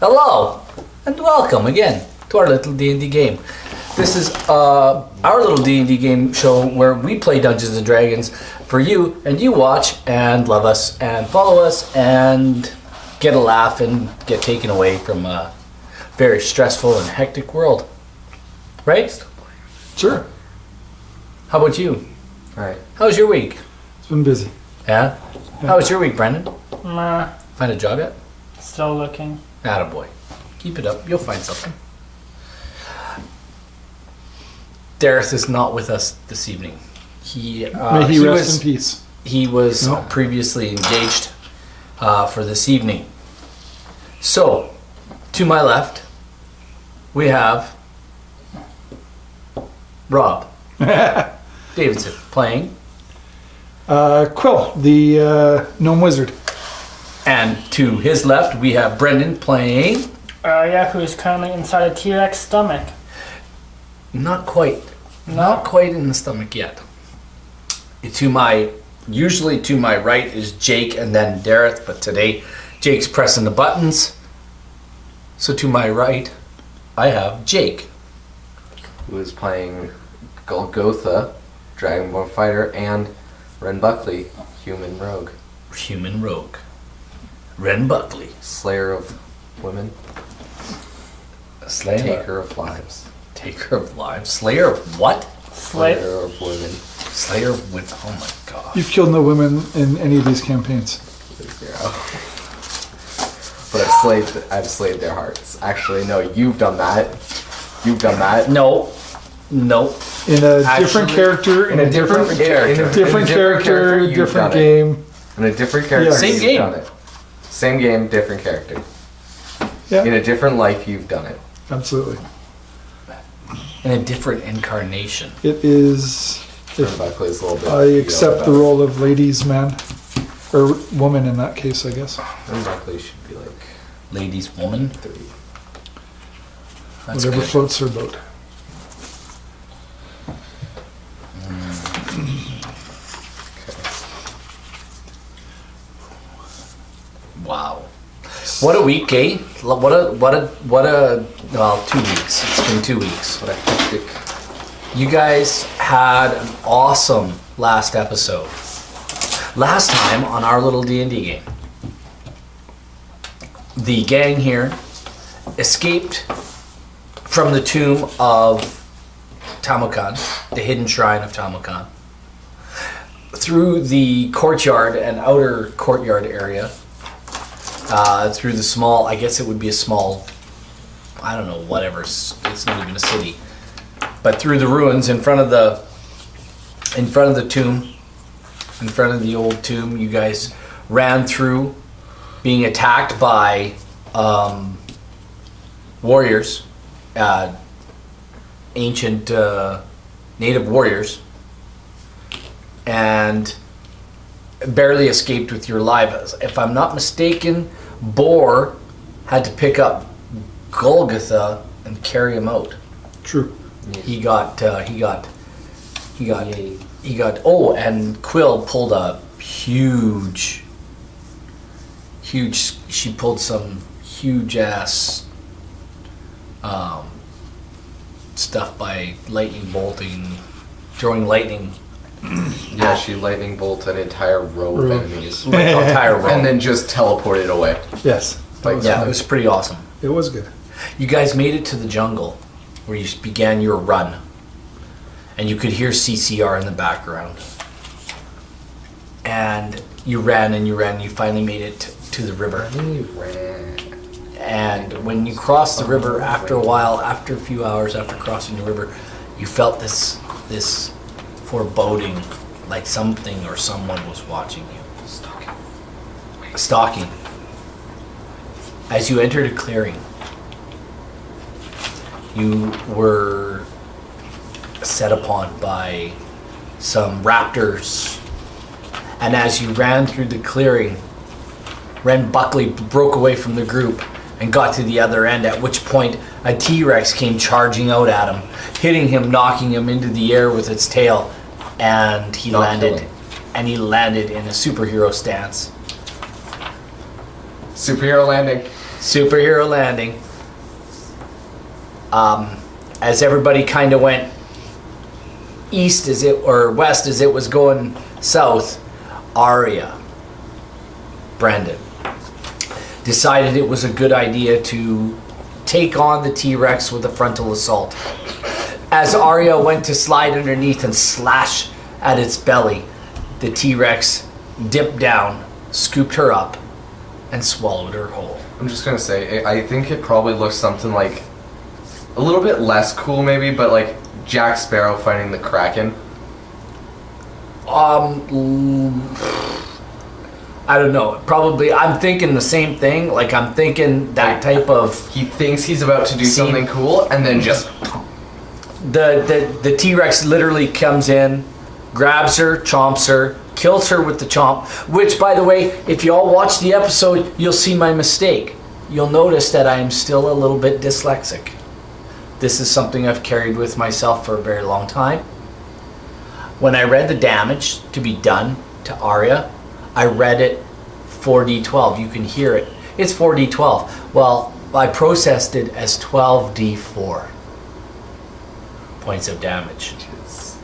Hello, and welcome again to Our Little DnD Game. This is Our Little DnD Game show where we play Dungeons & Dragons for you, and you watch and love us and follow us and get a laugh and get taken away from a very stressful and hectic world. Right? Sure. How about you? Alright. How was your week? It's been busy. Yeah? How was your week, Brendan? Meh, Find a job yet? still looking. Attaboy. Keep it up. You'll find something. Dareth is not with us this evening. May he rest in peace. He was No. previously engaged for this evening. So, to my left, we have Rob Davidson playing, Quill, the gnome wizard. and to his left we have Brendan playing. Arya, who's currently inside a T-Rex stomach. Not quite. No? Not quite in the stomach yet. Usually to my right is Jake and then Dareth, but today Jake's pressing the buttons. So to my right, I have Jake. Who is playing Golgotha, Dragonborn Fighter, and Ren Buckley, Human Rogue. Human Rogue. Ren Buckley. Slayer of Women, Slayer. Taker of Lives. Taker of lives. Slayer of what? Slate. Slayer of Women. Slayer of with. Oh my god. You've killed no women in any of these campaigns. 0. But I've slayed their hearts. Actually, no, you've done that. You've done that. No. In a Actually, different character, in a different character. different character, you've different done it. game. In a different character, Yeah. Same you've game. done it. Same game, different character. Yeah, In a different life, you've done it. absolutely. In a different incarnation. It is. Ren If Buckley's a little bit. I accept the role of ladies' man, or woman in that case, I guess. Ren Buckley should be like Ladies, woman. 30. That's Whatever good. floats her boat. Wow. What a week, eh? What a well, 2 weeks. It's been 2 weeks. What a hectic. You guys had an awesome last episode. Last time on Our Little DnD Game, the gang here escaped from the tomb of Tamoachan, the hidden shrine of Tamoachan, through the courtyard and outer courtyard area, through the small, I guess it would be a small, I don't know, whatever, it's not even a city, but through the ruins in front of the tomb, in front of the old tomb, you guys ran through, being attacked by warriors, ancient native warriors, and barely escaped with your lives. If I'm not mistaken, Boar had to pick up Golgotha and carry him out. True. He got. Oh, and Quill pulled a huge. She pulled some huge ass stuff by lightning bolting, throwing lightning. Yeah, she lightning bolt an entire row of enemies. Entire row. And then just teleported away. Yes. That was Yeah, fun. it was pretty awesome. It was good. You guys made it to the jungle where you began your run, and you could hear CCR in the background. And you ran and you ran, and you finally made it to the river. And when you crossed the river, after a while, after a few hours after crossing the river, you felt this foreboding, like something or someone was watching you. Stalking. As you entered a clearing, you were set upon by some raptors. And as you ran through the clearing, Ren Buckley broke away from the group and got to the other end, at which point a T-Rex came charging out at him, hitting him, knocking him into the air with its tail, and he landed in a superhero stance. Superhero landing. superhero landing. As everybody kind of went east as it or west as it was going south, Arya, Brandon, decided it was a good idea to take on the T-Rex with a frontal assault. As Arya went to slide underneath and slash at its belly, the T-Rex dipped down, scooped her up, and swallowed her whole. I'm just gonna say, I think it probably looks something like a little bit less cool, maybe, but like Jack Sparrow fighting the Kraken. I don't know. Probably, I'm thinking the same thing. Like, I'm thinking that type of... He thinks he's about to do Scene. something cool, and then just... The T-Rex literally comes in, grabs her, chomps her, kills her with the chomp, which, by the way, if you all watch the episode, you'll see my mistake. You'll notice that I am still a little bit dyslexic. This is something I've carried with myself for a very long time. When I read the damage to be done to Arya, I read it 4d12. You can hear it. It's 4d12. Well, I processed it as 12d4 points of damage. It's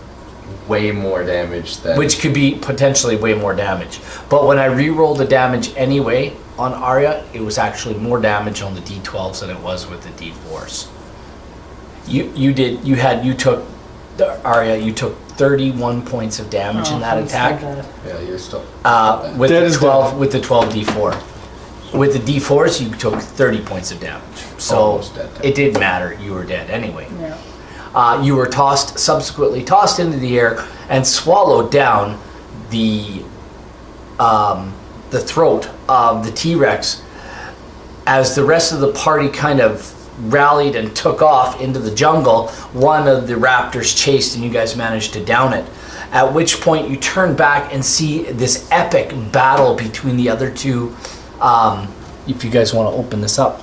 way more damage than... Which could be potentially way more damage. But when I re-rolled the damage anyway on Arya, it was actually more damage on the d12s than it was with the d4s. You took Arya, you took 31 points of damage in that attack. Yeah, you're still... With Dead the is 12 with the 12 d4. With the d4s, you took 30 points of damage. So Almost dead. it didn't matter. You were dead anyway. Yeah. You were subsequently tossed into the air and swallowed down the throat of the T-Rex as the rest of the party kind of rallied and took off into the jungle. One of the raptors chased and you guys managed to down it. At which point you turn back and see this epic battle between the other two, if you guys want to open this up,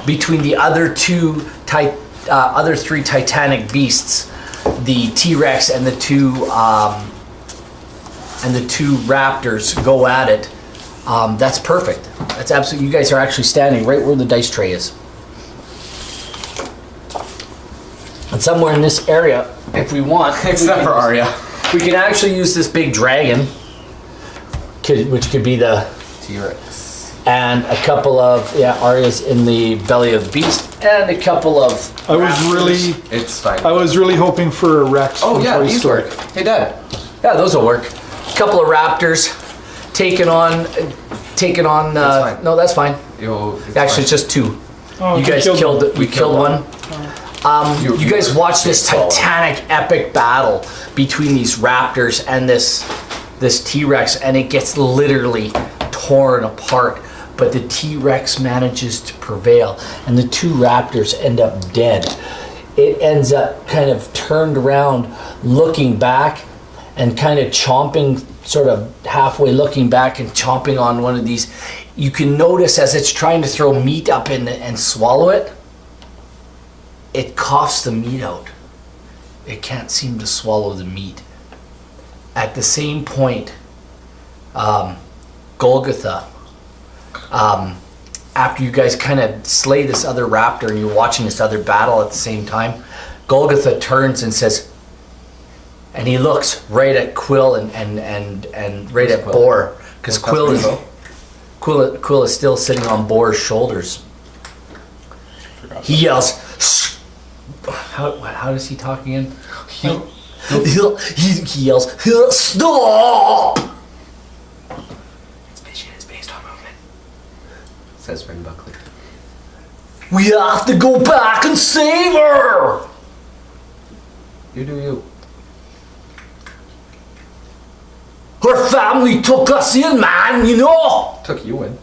between the other three titanic beasts, the T-Rex and the two raptors go at it. That's perfect. That's absolutely, you guys are actually standing right where the dice tray is. And somewhere in this area, if we want, Except for Arya. we can actually use this big dragon, which could be the... T-Rex. And a couple of, Arya's in the belly of the beast, and a couple of... I was raptors. really, It's fine. I was really hoping for a Rex Oh from yeah, Toy these Story. work. Hey Dad. Yeah, those will work. A couple of raptors taking on... That's fine. No, that's fine. It's Actually, it's just two. Oh, You guys killed it. We killed one. You guys watch this titanic epic battle between these raptors and this T-Rex, and it gets literally torn apart. But the T-Rex manages to prevail, and the two raptors end up dead. It ends up kind of turned around, looking back, and kind of chomping, sort of halfway looking back and chomping on one of these. You can notice as it's trying to throw meat up in and swallow it, it coughs the meat out. It can't seem to swallow the meat. At the same point, Golgotha, after you guys kind of slay this other raptor and you're watching this other battle at the same time, Golgotha turns and says, and he looks right at Quill and right at Boar, because Quill is still sitting on Boar's shoulders. He yells, how does he talk again? He yells, stop! Its mission is based on movement. Says Ring Buckley. We have to go back and save her! You do you. Her family took us in, man, you know! Took you in.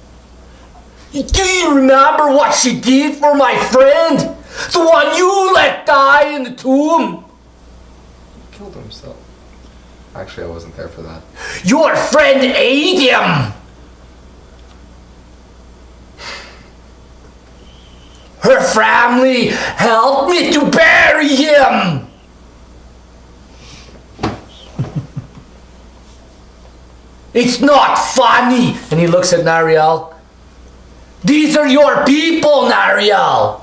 Do you remember what she did for my friend? The one you let die in the tomb? He killed himself. Actually, I wasn't there for that. Your friend ate him! Her family helped me to bury him! It's not funny! And he looks at Nariel. These are your people, Nariel!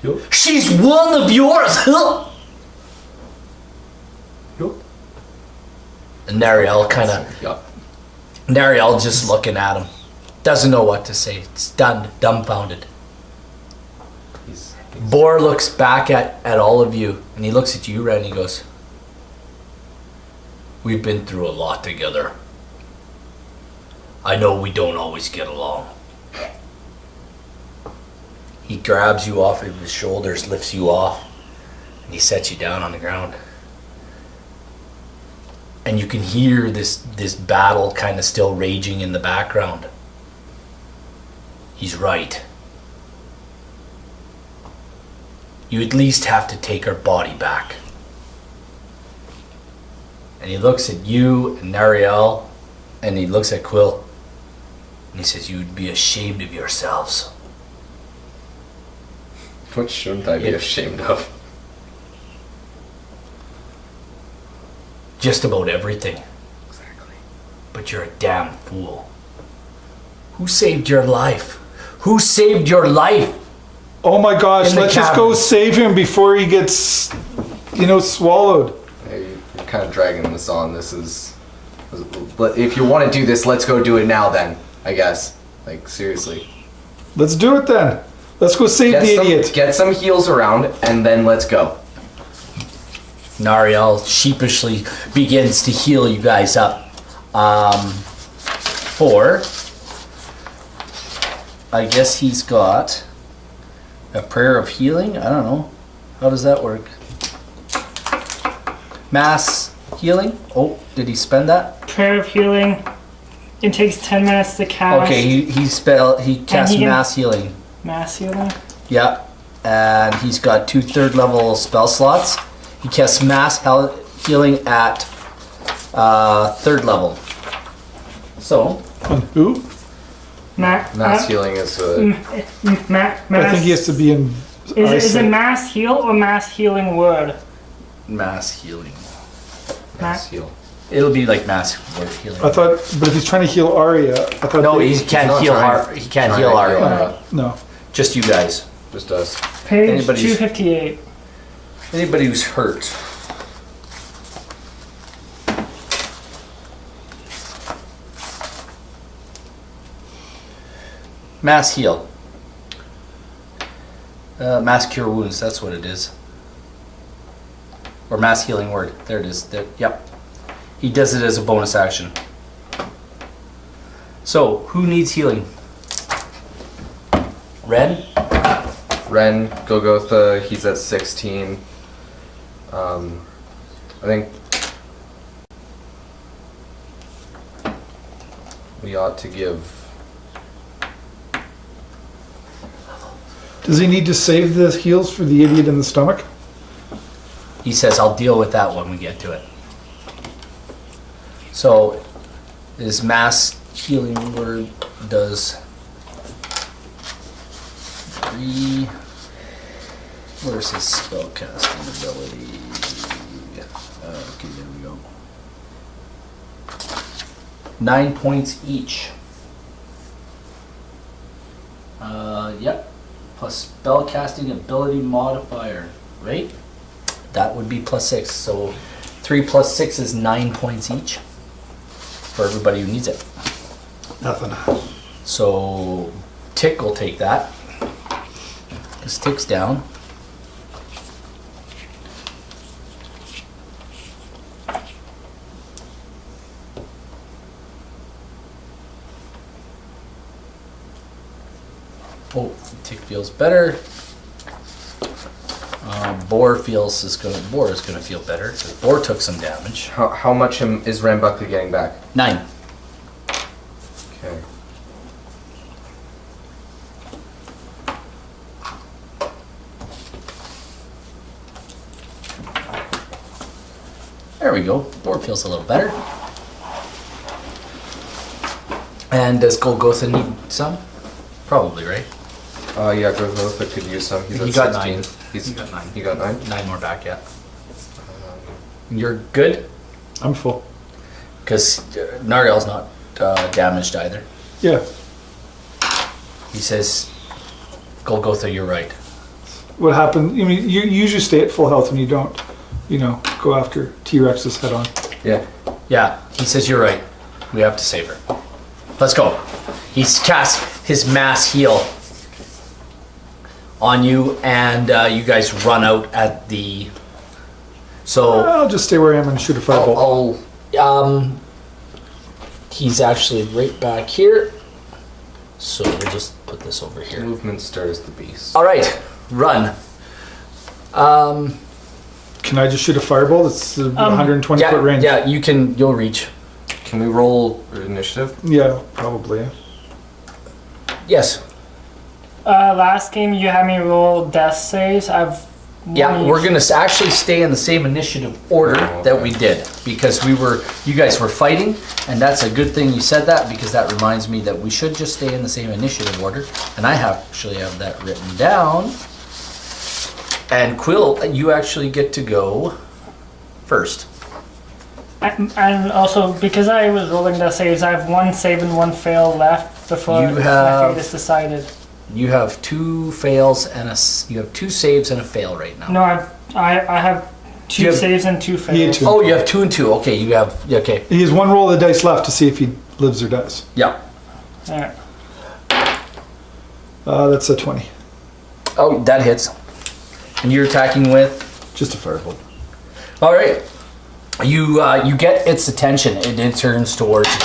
Yup. She's one of yours! Huh? Yup. And Nariel just looking at him. Doesn't know what to say. Stunned, dumbfounded. Boar looks back at all of you, and he looks at you, Red, and he goes, we've been through a lot together. I know we don't always get along. He grabs you off of his shoulders, lifts you off, and he sets you down on the ground. And you can hear this battle kind of still raging in the background. He's right. You at least have to take her body back. And he looks at you and Nariel, and he looks at Quill, and he says, you'd be ashamed of yourselves. What shouldn't I be ashamed of? Just about everything. Exactly. But you're a damn fool. Who saved your life? Who saved your life? Oh my gosh, In the let's just cabin. go save him before he gets, swallowed. Hey, you're kind of dragging this on. This is... If you want to do this, let's go do it now then, I guess. Like, seriously. Let's do it then. Let's go save the idiot. Get some heals around, and then let's go. Nariel sheepishly begins to heal you guys up. I guess he's got a prayer of healing. I don't know. How does that work? Mass healing? Oh, did he spend that? Prayer of healing. It takes 10 minutes to cast. Okay, he casts he can- mass healing. Mass healing. Yeah, and he's got 2 third-level spell slots. He casts mass healing at 3rd level. So, On who? Mass healing is Mass. I think he has to be in. Is it mass heal or mass healing word? mass healing. mass heal. It'll be like mass word healing. I thought, but if he's trying to heal Arya, I thought. No, they- he can't not heal. trying- He can't trying heal to Arya. heal. No. Just you guys. Just us. Page Anybody's- 258. Anybody who's hurt. Mass heal. Mass cure wounds. That's what it is. Or mass healing word. There it is. There. Yep. He does it as a bonus action. So, who needs healing? Ren? Ren, Golgotha, he's at 16. I think we ought to give. Does he need to save the heals for the idiot in the stomach? He says, I'll deal with that when we get to it. So, this mass healing word does 3. Where's his spellcasting ability? Okay, there we go. 9 points each. Yep. Plus spellcasting ability modifier, right? That would be +6. So 3 plus 6 is 9 points each for everybody who needs it. Nothing. So Tick will take that. Because Tick's down. Oh, Tick feels better. Boar is gonna feel better. So Boar took some damage. How much is Ren Buckley getting back? 9. Okay. There we go. Boar feels a little better. And does Golgotha need some? Probably, right? Yeah, Golgotha could use some. He's He at got 16. 9. He got 9. He got 9? 9 more back, yeah. You're good? I'm full. Because Nariel's not damaged either. Yeah. He says, Golgotha, you're right. What happened? I mean, you usually stay at full health and you don't, go after T-Rex's head on. Yeah. Yeah, he says, you're right. We have to save her. Let's go. He's cast his mass heal on you, and you guys run out at the... So... I'll just stay where I am and shoot a fireball. He's actually right back here. So we'll just put this over here. Movement stirs the beast. All right, run. Can I just shoot a fireball that's 120 foot range? Yeah, you'll reach. Can we roll initiative? Yeah, probably. Yes. Last game you had me roll death saves. Yeah, we're gonna actually stay in the same initiative order that we did, because you guys were fighting, and that's a good thing you said that, because that reminds me that we should just stay in the same initiative order, and I actually have that written down. And Quill, you actually get to go first. And also, because I was rolling death saves, I have 1 save and 1 fail left before You my have- fate is decided. You have 2 fails and you have 2 saves and a fail right now. No, I have 2 You have- saves and 2 He had fails. 2. Oh, you have 2 and 2. Okay, you have okay. He has 1 roll of the dice left to see if he lives or dies. Yeah. Alright. That's a 20. Oh, that hits. And you're attacking with. Just a fireball. All right. You get its attention, and it turns towards you.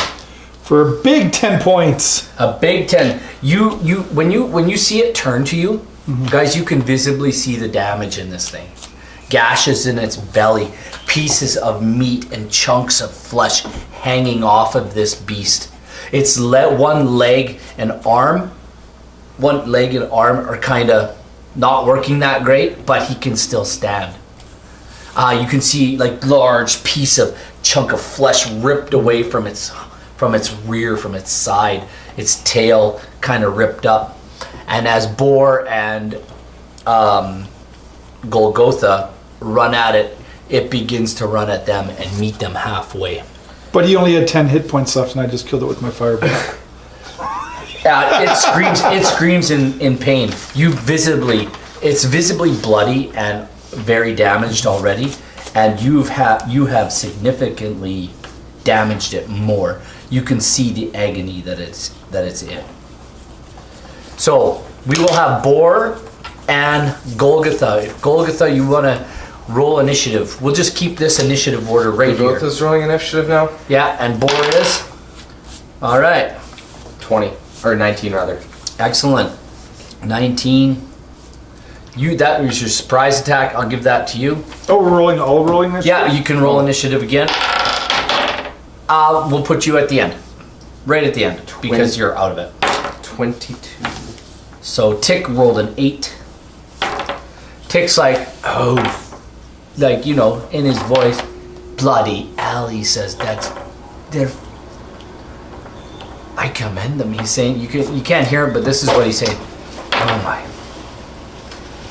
For a big 10 points. A big 10. When you see it turn to you, guys, you can visibly see the damage in this thing. Gashes in its belly, pieces of meat and chunks of flesh hanging off of this beast. Its one leg and arm are kind of not working that great, but he can still stand. You can see like large piece of chunk of flesh ripped away from its rear, from its side, its tail kind of ripped up. And as Boar and Golgotha run at it, it begins to run at them and meet them halfway. But he only had 10 hit points left and I just killed it with my fireball. It screams in pain. It's visibly bloody and very damaged already, and you have significantly damaged it more. You can see the agony that it's in. So we will have Boar and Golgotha. If Golgotha, you want to roll initiative, we'll just keep this initiative order right here. Golgotha's rolling initiative now? Yeah, and Boar is. All right. 20. Or 19 rather. Excellent. 19. That was your surprise attack. I'll give that to you. Oh, we're all rolling this? Yeah, you can roll initiative again. We'll put you at the end. Right at the end. Because you're out of it. 22. So Tick rolled an 8. Tick's like, in his voice, bloody hell, he says, they're... I commend them. He's saying, you can't hear him, but this is what he's saying. Oh my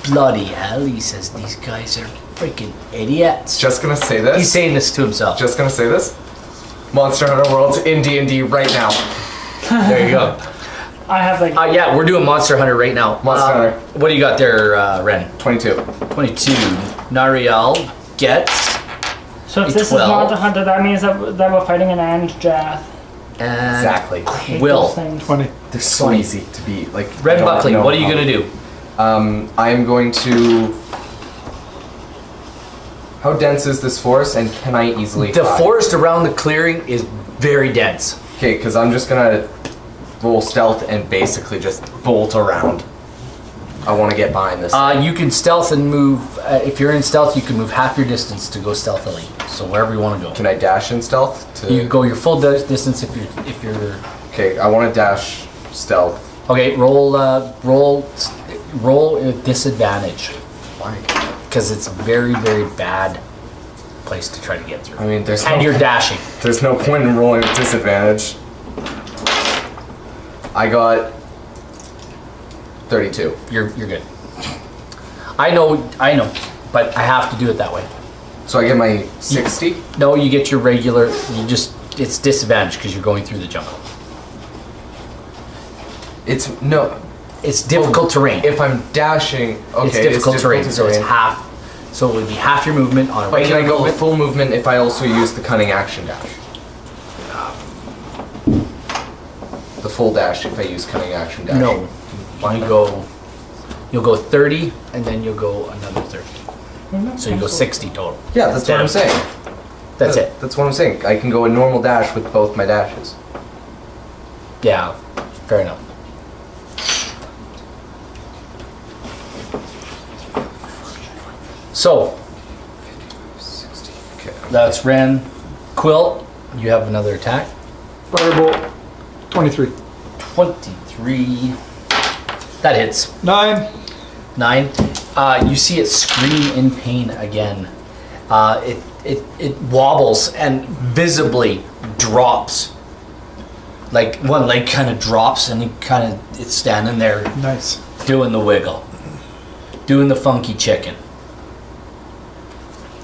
bloody hell, he says, these guys are freaking idiots. Just gonna say this. He's saying this to himself. Just gonna say this. Monster Hunter World's in D&D right now. There you go. I have like Yeah, we're doing Monster Hunter right now. Monster Hunter. What do you got there, Ren? 22. 22. Nariel gets so if a this 12. is Monster Hunter, that means that we're fighting an Andrath. and Exactly. Hate Will. those things. 20. They're so easy to be like. Red don't Buckley, know what are you how- gonna do? I am going to. How dense is this forest, and can I easily? The hide? forest around the clearing is very dense. Okay, because I'm just gonna roll stealth and basically just bolt around. I want to get behind this. You can stealth and move. If you're in stealth, you can move half your distance to go stealthily. So wherever you want to go. Can I dash in stealth? You go your full distance if you're. Okay, I want to dash stealth. Okay, roll at disadvantage. Why? Because it's a very, very bad place to try to get through. I mean, And you're dashing. there's no point in rolling with disadvantage. I got 32. You're good. I know, but I have to do it that way. So I get my 60. No, you get your regular. It's disadvantage because you're going through the jungle. It's no. It's difficult terrain. If I'm dashing, okay, It's difficult terrain, so it's half. So it would be half your movement on a But can regular I go movement. with full movement if I also use the cunning action dash? The full dash if I use cunning action dash. No, you'll go 30, and then you'll go another 30. So you go 60 total. Yeah, that's what I'm saying. That's it. That's what I'm saying. I can go a normal dash with both my dashes. Yeah, fair enough. So, 60. Okay. that's Ren. Quill, you have another attack. Firebolt, 23. 23. That hits. 9. 9. You see it scream in pain again. It wobbles and visibly drops. Like one leg kind of drops and it's standing there Nice. doing the wiggle, doing the funky chicken.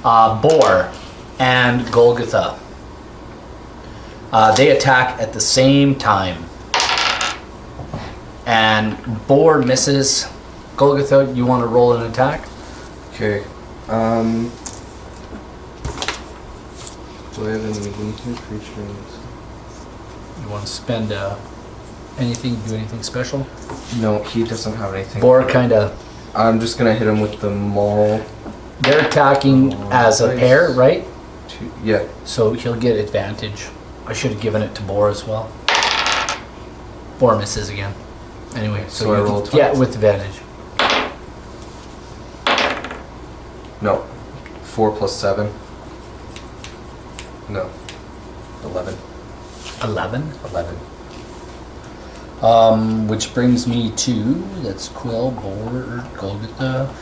Boar and Golgotha. They attack at the same time. And Boar misses. Golgotha, you want to roll an attack? Okay. Do I have any creatures? You want to spend do anything special? No, he doesn't have anything. Boar kind of, I'm just gonna hit him with the maul. they're attacking as a pair, right? Yeah. So he'll get advantage. I should have given it to Boar as well. Boar misses again. Anyway, So I you roll can- twice? Yeah, with advantage. No. 4 plus 7. No. 11. 11. 11. Which brings me to, that's Quill, Boar, Golgotha,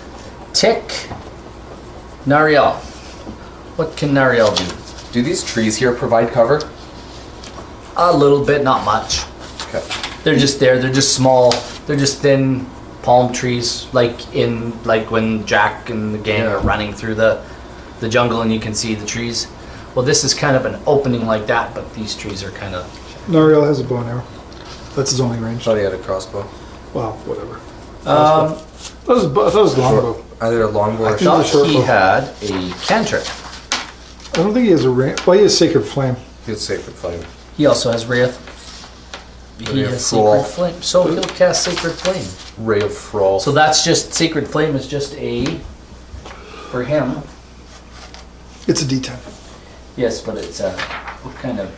Tick, Nariel. What can Nariel do? Do these trees here provide cover? A little bit, not much. Okay. They're just there. They're just small. They're just thin palm trees, like when Jack and the gang are running through the jungle and you can see the trees. Well, this is kind of an opening like that, but these trees are kind of. Nariel has a bow and arrow. That's his only range. Thought he had a crossbow. Wow, whatever. Um, I thought it was longbow. Either a longbow or I a think thought it's a short he bow. had a cantrip. I don't think he has a range. Well, he has Sacred Flame. It's Sacred Flame. He also has Wraith. He Ray of has Thrall. Sacred Flame, so he'll cast Sacred Flame. Ray of Thrall. So that's just Sacred Flame is just a for him. It's a D10. Yes, but it's a what kind of?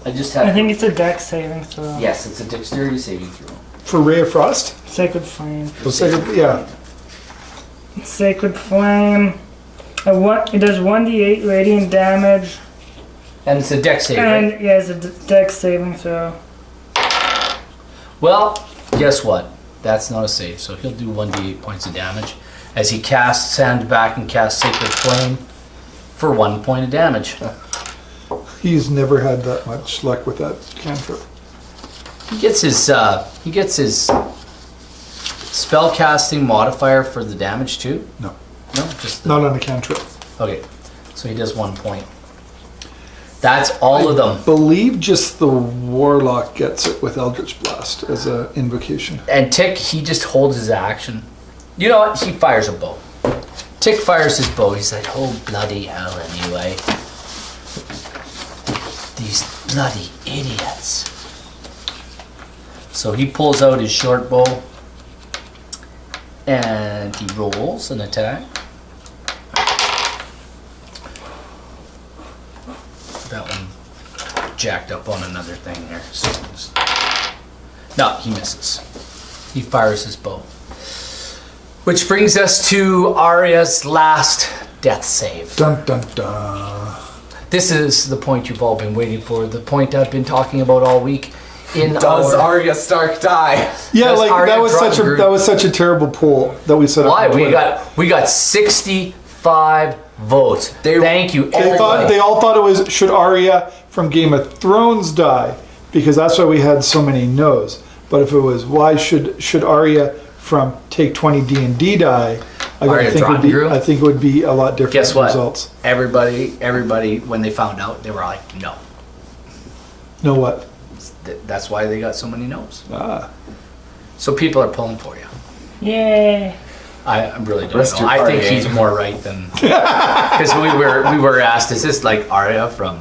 I just have. I think it's a dex saving throw. Yes, it's a dexterity saving throw. For Ray of Frost? Sacred Flame. So Sacred, yeah. Sacred Flame. It does 1d8 radiant damage. And it's a dex save, And right? yeah, it's a dex saving throw. Well, guess what? That's not a save, so he'll do 1d8 points of damage as he casts Sand back and casts Sacred Flame for 1 point of damage. He's never had that much luck with that cantrip. He gets his spell casting modifier for the damage too. No. No, just the, Not on a cantrip. okay. So he does 1 point. That's all of them. Believe just the Warlock gets it with Eldritch Blast as an invocation. And Tick, he just holds his action. You know what? He fires a bow. Tick fires his bow. He's like, oh bloody hell anyway. These bloody idiots. So he pulls out his short bow and he rolls an attack. That one jacked up on another thing there. So no, he misses. He fires his bow. Which brings us to Arya's last death save. Dun dun dun. This is the point you've all been waiting for, the point I've been talking about all week. Does Arya Stark die? Yeah, Does like Arya that was drop such a group? that was such a terrible poll that we set up. Why? on Twitter. We got 65 votes. Thank you, everybody. They all thought it was should Arya from Game of Thrones die, because that's why we had so many no's. But if it was why should Arya from Take 20 D&D die, Arya Drotengru? I think it would be a lot different Guess what? results. Everybody, when they found out, they were like, no. Know what? That's why they got so many no's. Ah. So people are pulling for you. Yay. I really don't Rest know. your I think party. he's more right than because we were asked, is this like Arya from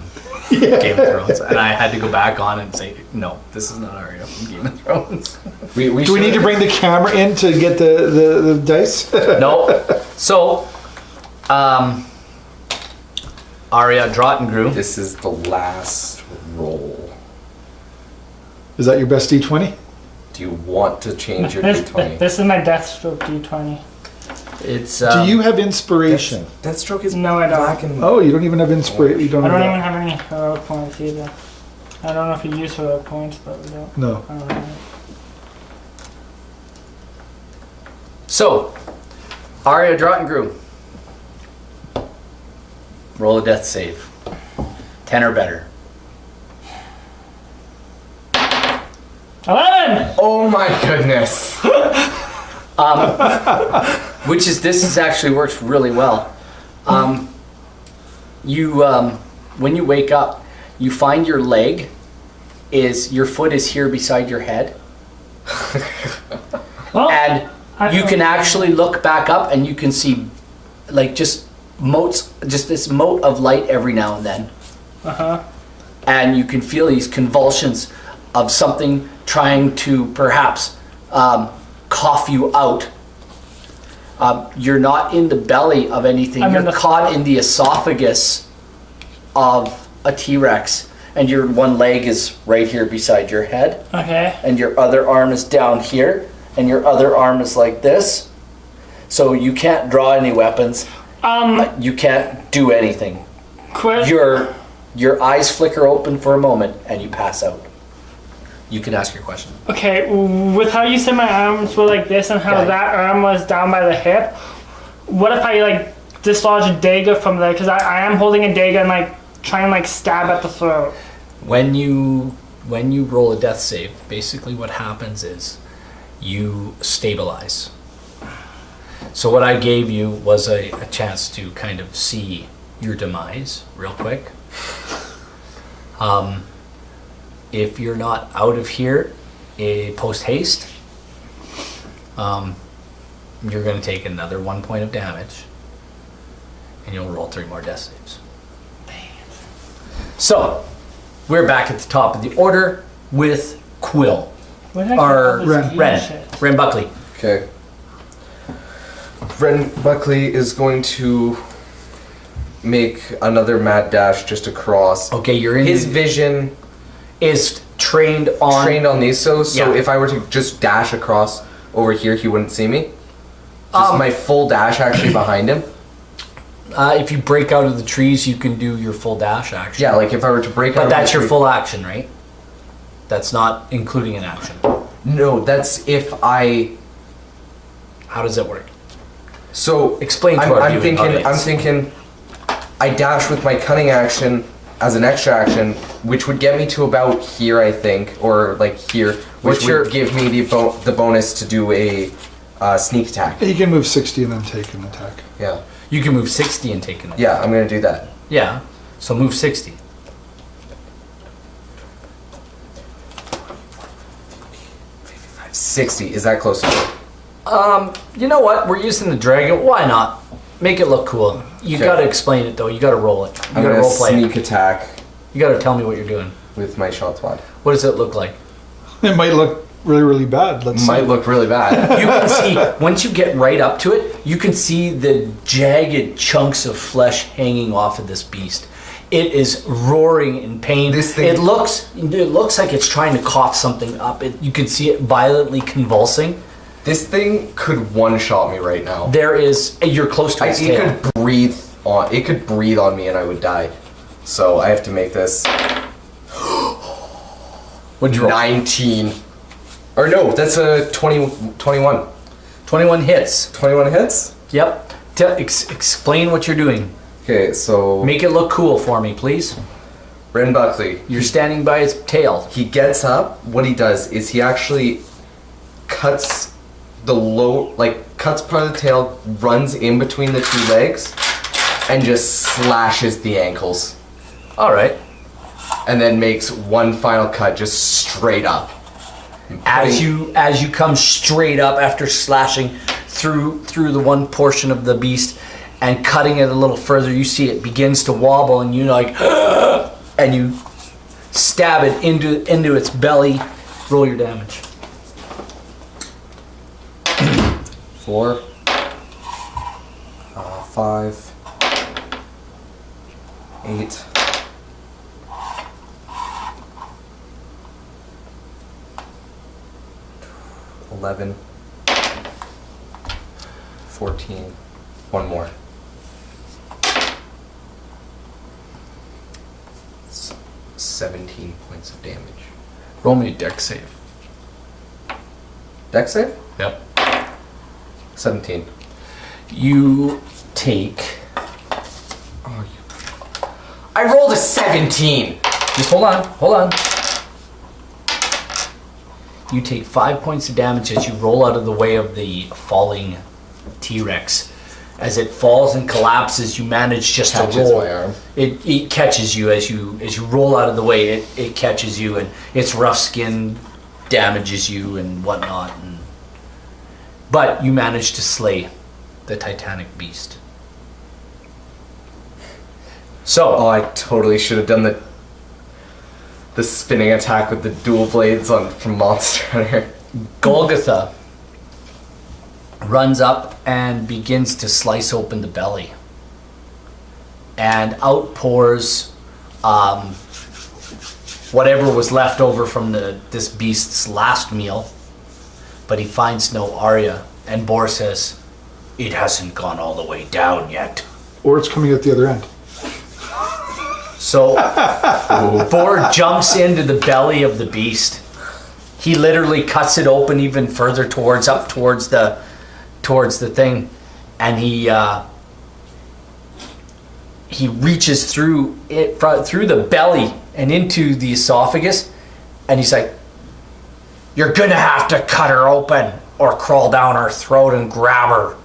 Game of Thrones? And I had to go back on and say, no, this is not Arya from Game of Thrones. We Do we need to bring the camera in to get the dice? No. So, Arya Drottengru. This is the last roll. Is that your best D20? Do you want to change your This, D20? this is my Deathstroke D20. It's Do you have inspiration? Deathstroke is No, I don't. black and Oh, you don't even have inspiration. You don't I don't have even have any heroic points either. I don't know if you use heroic points, but we don't. No. I don't know. so Arya Drottengru. Roll a death save. 10 or better. 11! Oh my goodness! This is actually works really well. When you wake up, you find your foot is here beside your head, Well, and you can actually look back up and you can see like just this mote of light every now and then. Uh-huh. And you can feel these convulsions of something trying to perhaps cough you out. You're not in the belly of anything. I'm in You're the caught in the esophagus of a T-Rex, and your one leg is right here beside your head, Okay. and your other arm is down here, and your other arm is like this. So you can't draw any weapons. You can't do anything. Quit. Your eyes flicker open for a moment, and you pass out. You can ask your question. Okay, with how you said my arms were like this and how Yeah. that arm was down by the hip, what if I like dislodge a dagger from there? Because I am holding a dagger and like try and like stab at the throat. When you roll a death save, basically what happens is you stabilize. So what I gave you was a chance to kind of see your demise real quick. If you're not out of here post haste, you're going to take another 1 point of damage, and you'll roll 3 more death saves. So, we're back at the top of the order with Quill. Where did I get Or all this gear Ren. shit? Ren Buckley. Okay. Ren Buckley is going to make another mad dash just across. Okay, you're in. His vision is trained on. these, so Yeah. if I were to just dash across over here, he wouldn't see me. Just my full dash actually behind him. If you break out of the trees, you can do your full dash action. Yeah, like if I were to break out. But of that's the your tree- full action, right? That's not including an action. No, that's if I. How does it work? So Explain to I'm, our I'm viewing thinking. audience. I'm thinking. I dash with my cunning action as an extra action, which would get me to about here, I think, or like here, which What's your- would give me the bonus to do a sneak attack. You can move 60 and then take an attack. Yeah. You can move 60 and take an attack. Yeah, I'm gonna do that. Yeah. So move 60. $55, 60. Is that close enough? You know what? We're using the dragon. Why not? Make it look cool. You Okay. gotta explain it though. You gotta roll it. You I'm gotta gonna role play it. sneak attack You gotta tell me what you're doing. with my shot squad. What does it look like? It might look really, really bad. Let's see. Might look really bad. You can see, once you get right up to it, you can see the jagged chunks of flesh hanging off of this beast. It is roaring in pain. This thing- It looks like it's trying to cough something up. You can see it violently convulsing. This thing could one-shot me right now. You're close to its It tail. could breathe on. It could breathe on me, and I would die. So I have to make this What'd you roll? 19. Or no, that's a 21. 21 hits. 21 hits. Yep. Explain what you're doing. Okay, so Make it look cool for me, please. Ren Buckley. You're standing by its tail. He gets up. What he does is he actually cuts cuts part of the tail, runs in between the two legs, and just slashes the ankles. All right. and then makes one final cut just straight up. As you come straight up after slashing through the one portion of the beast and cutting it a little further, you see it begins to wobble, and you like, and you stab it into its belly. Roll your damage. 4, 5, 8, 11, 14, one more. 17 points of damage. Roll me a dex save. Dex save? Yep. 17. You take. I rolled a 17! Just hold on. You take 5 points of damage as you roll out of the way of the falling T-Rex. As it falls and collapses, you manage just to Catches roll. my arm. It catches you as you roll out of the way. It catches you, and its rough skin damages you and whatnot. But you manage to slay the Titanic beast. So. Oh, I totally should have done the spinning attack with the dual blades from Monster Hunter. Golgotha runs up and begins to slice open the belly. And out pours whatever was left over from this beast's last meal. But he finds no Arya. And Boar says, "It hasn't gone all the way down yet." Or it's coming at the other end. So Boar jumps into the belly of the beast. He literally cuts it open even further towards the thing, and he reaches through the belly and into the esophagus, and he's like, "You're gonna have to cut her open or crawl down her throat and grab her."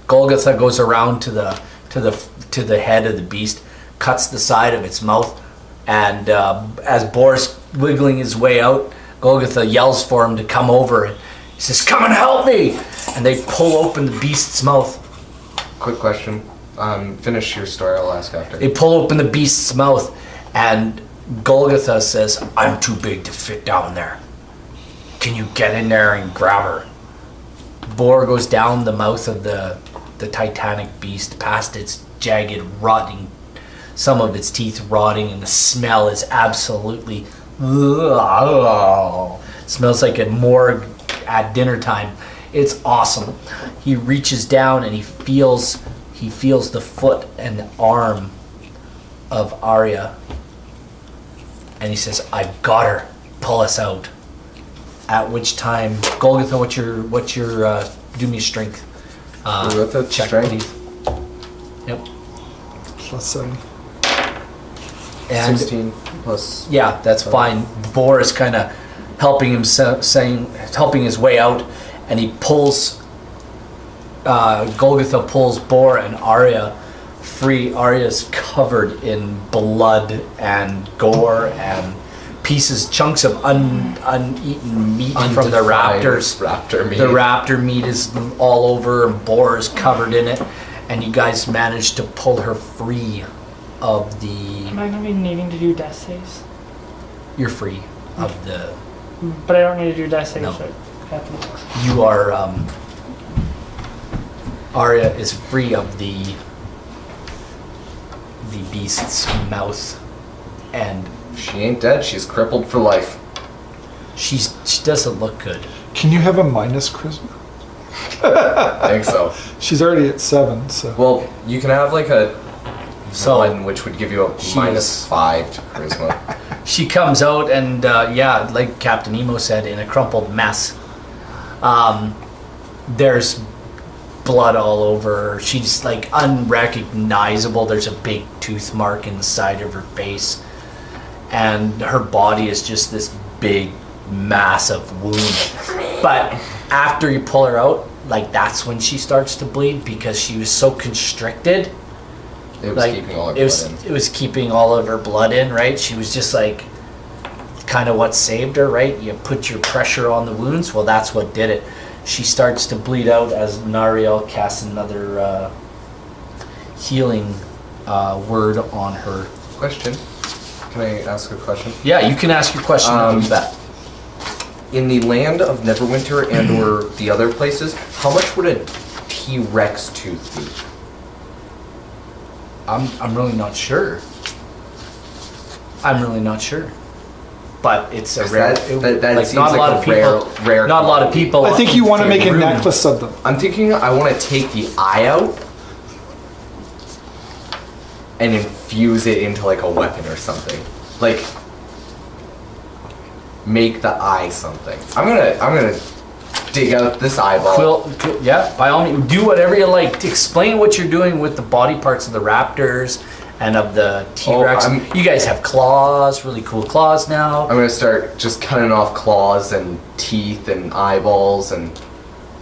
Golgotha goes around to the head of the beast, cuts the side of its mouth, and as Boris wiggling his way out, Golgotha yells for him to come over. And he says, "Come and help me!" And they pull open the beast's mouth. Quick question. Finish your story, I'll ask after. They pull open the beast's mouth, and Golgotha says, "I'm too big to fit down there. Can you get in there and grab her?" Boar goes down the mouth of the Titanic beast, past its jagged, rotting, some of its teeth rotting, and the smell is absolutely, smells like a morgue at dinner time. It's awesome. He reaches down and he feels the foot and the arm of Arya, and he says, "I've got her. Pull us out." At which time, Golgotha, what's your do me strength check, strength? please. Yep. +7. And 16 plus. yeah, that's fine. Boar is kind of helping him, helping his way out, and he pulls. Golgotha pulls Boar and Arya free. Arya's covered in blood and gore and chunks of uneaten meat from the raptors. Raptor meat. The raptor meat is all over, and Boar is covered in it. And you guys managed to pull her free of the. Am I going to be needing to do death saves? You're free of the. But I don't need to do death saves. No. Right? You are. Arya is free of the beast's mouth, and She ain't dead, she's crippled for life. she doesn't look good. Can you have a minus charisma? I think so. She's already at 7, so. Well, you can have like a So 1, which would give you a -5 to charisma. she comes out, and yeah, like Captain Emo said, in a crumpled mess. There's blood all over her. She's like unrecognizable. There's a big tooth mark in the side of her face, and her body is just this big massive wound. But after you pull her out, like, that's when she starts to bleed, because she was so constricted It was like keeping all her it was keeping all of her blood in, right? She was just like kind of what saved her, right? You put your pressure on the wounds. Well, that's what did it. She starts to bleed out as Nariel casts another healing word on her. Question. Can I ask a question? Yeah, you can ask your question. I'll do that. In the land of Neverwinter and or the other places, how much would a T-Rex tooth be? I'm really not sure. I'm really not sure. But it's a rare. That like seems not a lot of people. rare. Not a lot of people. I think you want to make a Rude. necklace of them. I'm thinking I want to take the eye out and infuse it into like a weapon or something. Like make the eye something. I'm gonna dig out this eyeball. Yeah, by all means, do whatever you like. Explain what you're doing with the body parts of the raptors and of the T-Rex. You guys have claws, really cool claws now. I'm gonna start just cutting off claws and teeth and eyeballs and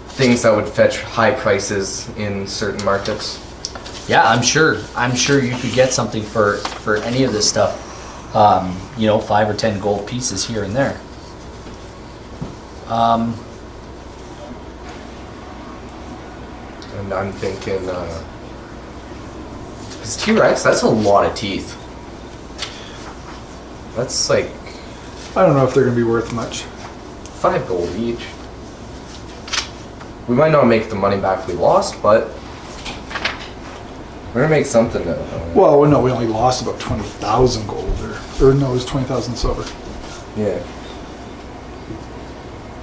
things that would fetch high prices in certain markets. Yeah, I'm sure you could get something for any of this stuff. 5 or 10 gold pieces here and there. And I'm thinking, because T-Rex, that's a lot of teeth. That's like I don't know if they're going to be worth much. 5 gold each. We might not make the money back we lost, but we're gonna make something though. Well, no, we only lost about 20,000 gold, or no, it was 20,000 silver. Yeah.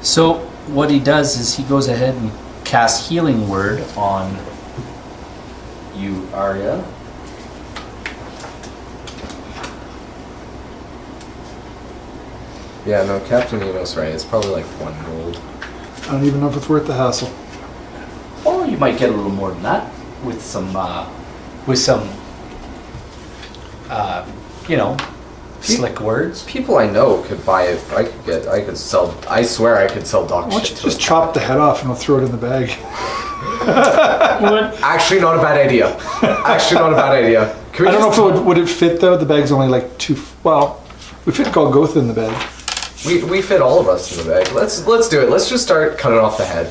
So what he does is he goes ahead and casts healing word on you, Arya. Yeah, no, Captain Nemo's right. It's probably like 1 gold. I don't even know if it's worth the hassle. Oh, you might get a little more than that with some slick words. People I know could buy it. I could sell. I swear I could sell dog Why don't shit you to just it. chop the head off and we'll throw it in the bag? What? Actually, not a bad idea. Actually, not a bad idea. Can we I don't know just- if would it fit though. The bag's only like we fit Golgotha in the bag. We fit all of us in the bag. Let's do it. Let's just start cutting off the head.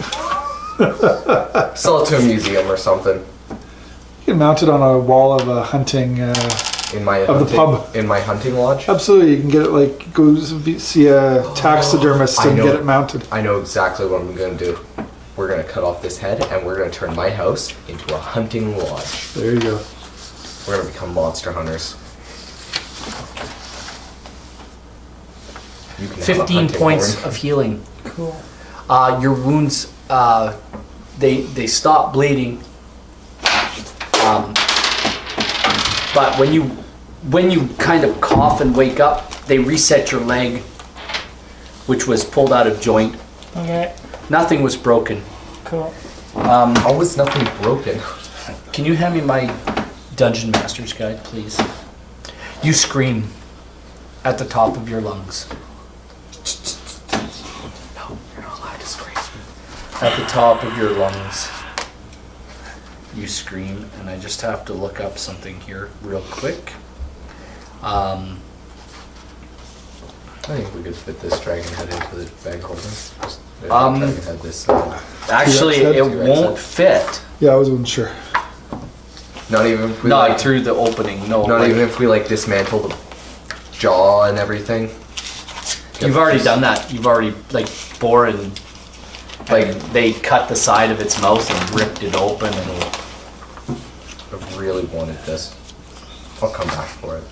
Sell it to a museum or something. You can mount it on a wall of a hunting. In my Of the hunting, pub. In my hunting lodge. Absolutely, you can get it like go see a taxidermist I and know. get it mounted. I know exactly what I'm gonna do. We're gonna cut off this head and we're gonna turn my house into a hunting lodge. There you go. We're gonna become monster hunters. You can have a 15 hunting points horn. of healing. Cool. Your wounds, they stop bleeding. But when you kind of cough and wake up, they reset your leg, which was pulled out of joint. Okay. Nothing was broken. Cool. How was nothing broken? Can you hand me my Dungeon Master's Guide, please? You scream at the top of your lungs. No, you're not allowed to scream. At the top of your lungs, you scream, and I just have to look up something here real quick. I think we could fit this dragon head into the bag holder. Just, dragon head this. Actually, T-Rex it head? won't fit. Yeah, I wasn't sure. Not even if we Not like, through the opening. No. not like, even if we like dismantle the jaw and everything. You've already done that. You've already bore and Like- they cut the side of its mouth and ripped it open and. I really wanted this. I'll come back for it.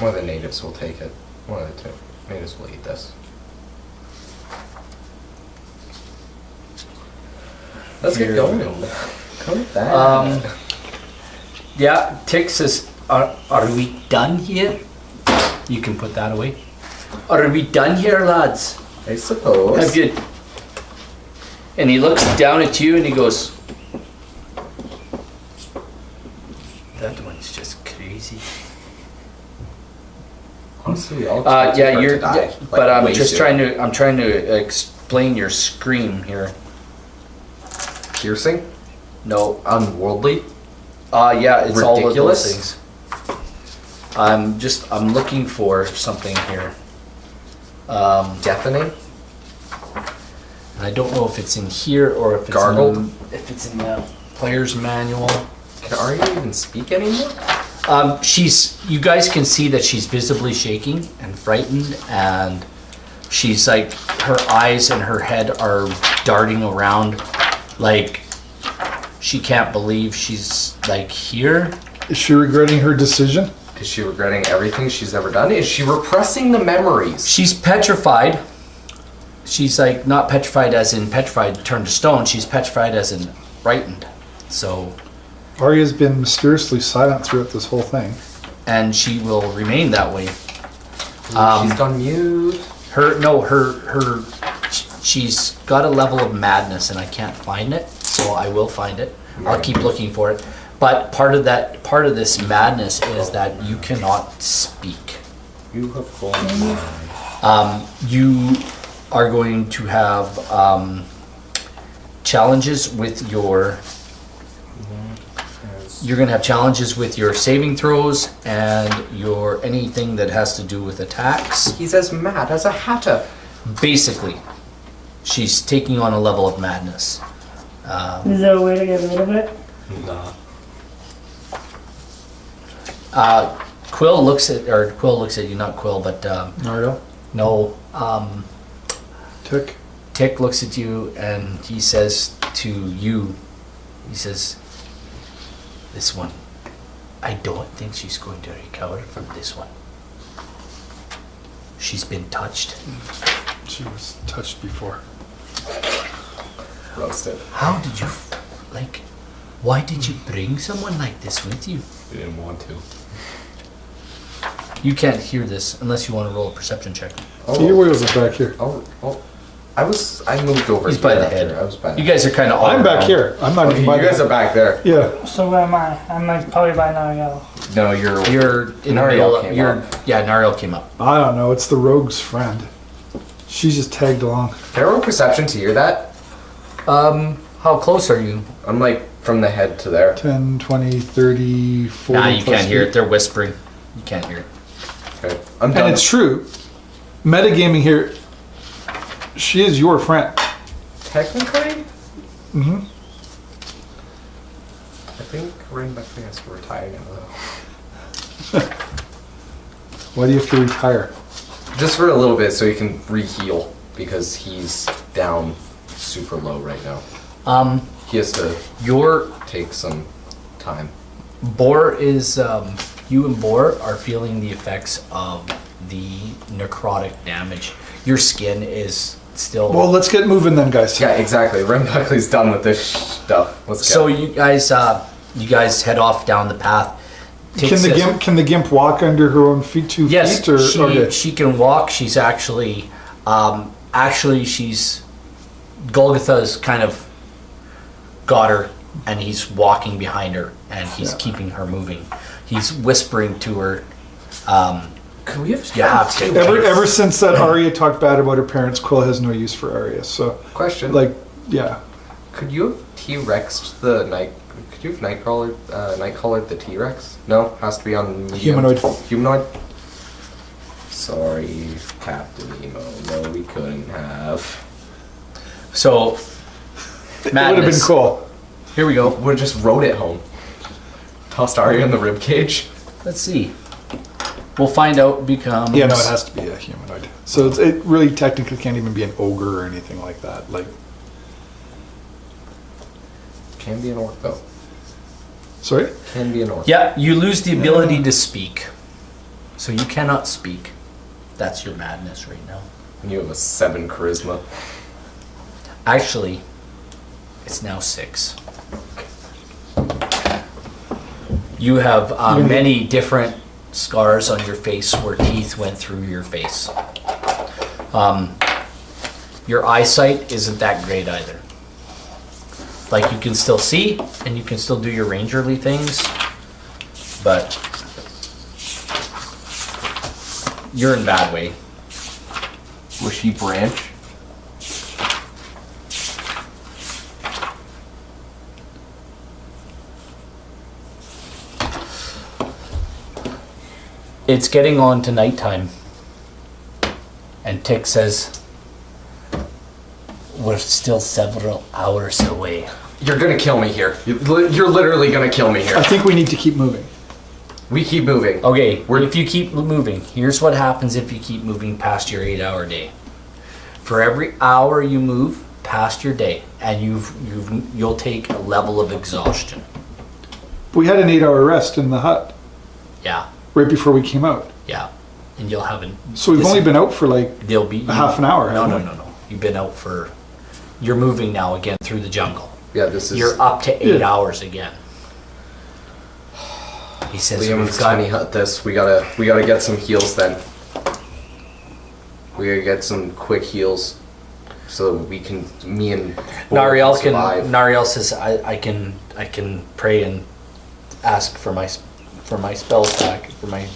One of the natives will take it. One of the two. Natives will eat this. Let's get Here going. we go. Come back. Yeah, Tick says, are we done here? You can put that away. Are we done here, lads? I suppose. Have you? And he looks down at you and he goes, that one's just crazy. Honestly, I'll Yeah, you're. die, but I'm way just soon. I'm trying to explain your scream here. Piercing? No, Unworldly? Yeah, it's all of Ridiculous? those things. I'm looking for something here. Deafening? And I don't know if it's in here or if it's Gargled? if it's in the player's manual. Can Arya even speak anymore? You guys can see that she's visibly shaking and frightened, and she's like, her eyes and her head are darting around, like she can't believe she's like here. Is she regretting her decision? Is she regretting everything she's ever done? Is she repressing the memories? She's petrified. She's like, not petrified as in petrified, turned to stone. She's petrified as in frightened. So, Arya's been mysteriously silent throughout this whole thing. and she will remain that way. She's gone mute. She's got a level of madness, and I can't find it, so I will find it. I'll keep looking for it. But part of this madness is that you cannot speak. You have gone. You are going to have challenges with your. You're going to have challenges with your saving throws and your anything that has to do with attacks. He's as mad as a hatter. Basically, she's taking on a level of madness. Is there a way to get rid of it? Nah. Quill looks at you, not Quill, but Arya? no. Tick? Tick looks at you and he says to you, he says, this one, I don't think she's going to recover from this one. She's been touched. She was touched before. Roasted. How did you, why did you bring someone like this with you? We didn't want to. You can't hear this unless you want to roll a perception check. Your wheels are back here. I moved over. He's by here the after. head. I was by You guys are kind of all I'm back around. here. I'm not Okay, even you by guys the- are back there. Yeah. So where am I? I'm like probably by Nariel. No, you're In the Nariel middle. came You're up. yeah. Nariel came up. I don't know. It's the rogue's friend. She's just tagged along. Can I roll perception to hear that? How close are you? I'm like from the head to there. 10, 20, 30, 40. Nah, you plus can't hear feet. it. They're whispering. You can't hear it. Okay. I'm And done. it's true. Metagaming here, she is your friend. Technically, Mm-hmm. I think Ren Buckley has to retire now though. Why do you have to retire? Just for a little bit so he can re-heal because he's down super low right now. He has to Your take some time. Boar is you and Boar are feeling the effects of the necrotic damage. Your skin is still. Well, let's get moving then, guys. Yeah, exactly. Ren Buckley's done with this stuff. Let's so go. you guys head off down the path. Tick Can the says- gimp walk under her own feet, 2 Yes, feet? Or, okay. she can walk. She's actually she's Golgotha's kind of got her, and he's walking behind her, and he's Yeah. keeping her moving. He's whispering to her. Could we have You have to. Ever since that Arya talked bad about her parents, Quill has no use for Arya. So, question? yeah. Could you have T-Rexed the night? Could you have Nightcrawlered the T-Rex? No, has to be on medium. Humanoid. Humanoid. Sorry, Captain Emo. No, we couldn't have. So, It would have been madness. cool. Here we go. Would have just rode it home. Tossed Arya in the rib cage. Let's see. We'll find out. Becomes Yeah, no, it has to be a humanoid. So it really technically can't even be an ogre or anything like that. Like, Can be an orc though. sorry? Can be an orc. Yeah, you lose the ability to speak, so you cannot speak. That's your madness right now. And you have a 7 charisma. Actually, it's now 6. You have many different scars on your face where teeth went through your face. Your eyesight isn't that great either. Like, you can still see, and you can still do your rangerly things, but you're in bad way. Bushy branch. It's getting on to nighttime. And Tick says, we're still several hours away. You're gonna kill me here. You're literally gonna kill me here. I think we need to keep moving. We keep moving. Okay, if you keep moving, here's what happens if you keep moving past your 8-hour day. For every hour you move past your day, and you'll take a level of exhaustion. We had an 8-hour rest in the hut Yeah, right before we came out. yeah. And you'll have an... So we've only been out for like There'll be... half an hour, No, no, haven't no, no. You've been out for... You're moving now again through the jungle. Yeah, this is. You're up to 8 Yeah. hours again. He says, Liam we've and got... Tiny Hut this. We gotta get some heals then. We gotta get some quick heals. So we can, me and Bull Nariel survive. Nariel says, I can pray and ask for my spells back, for my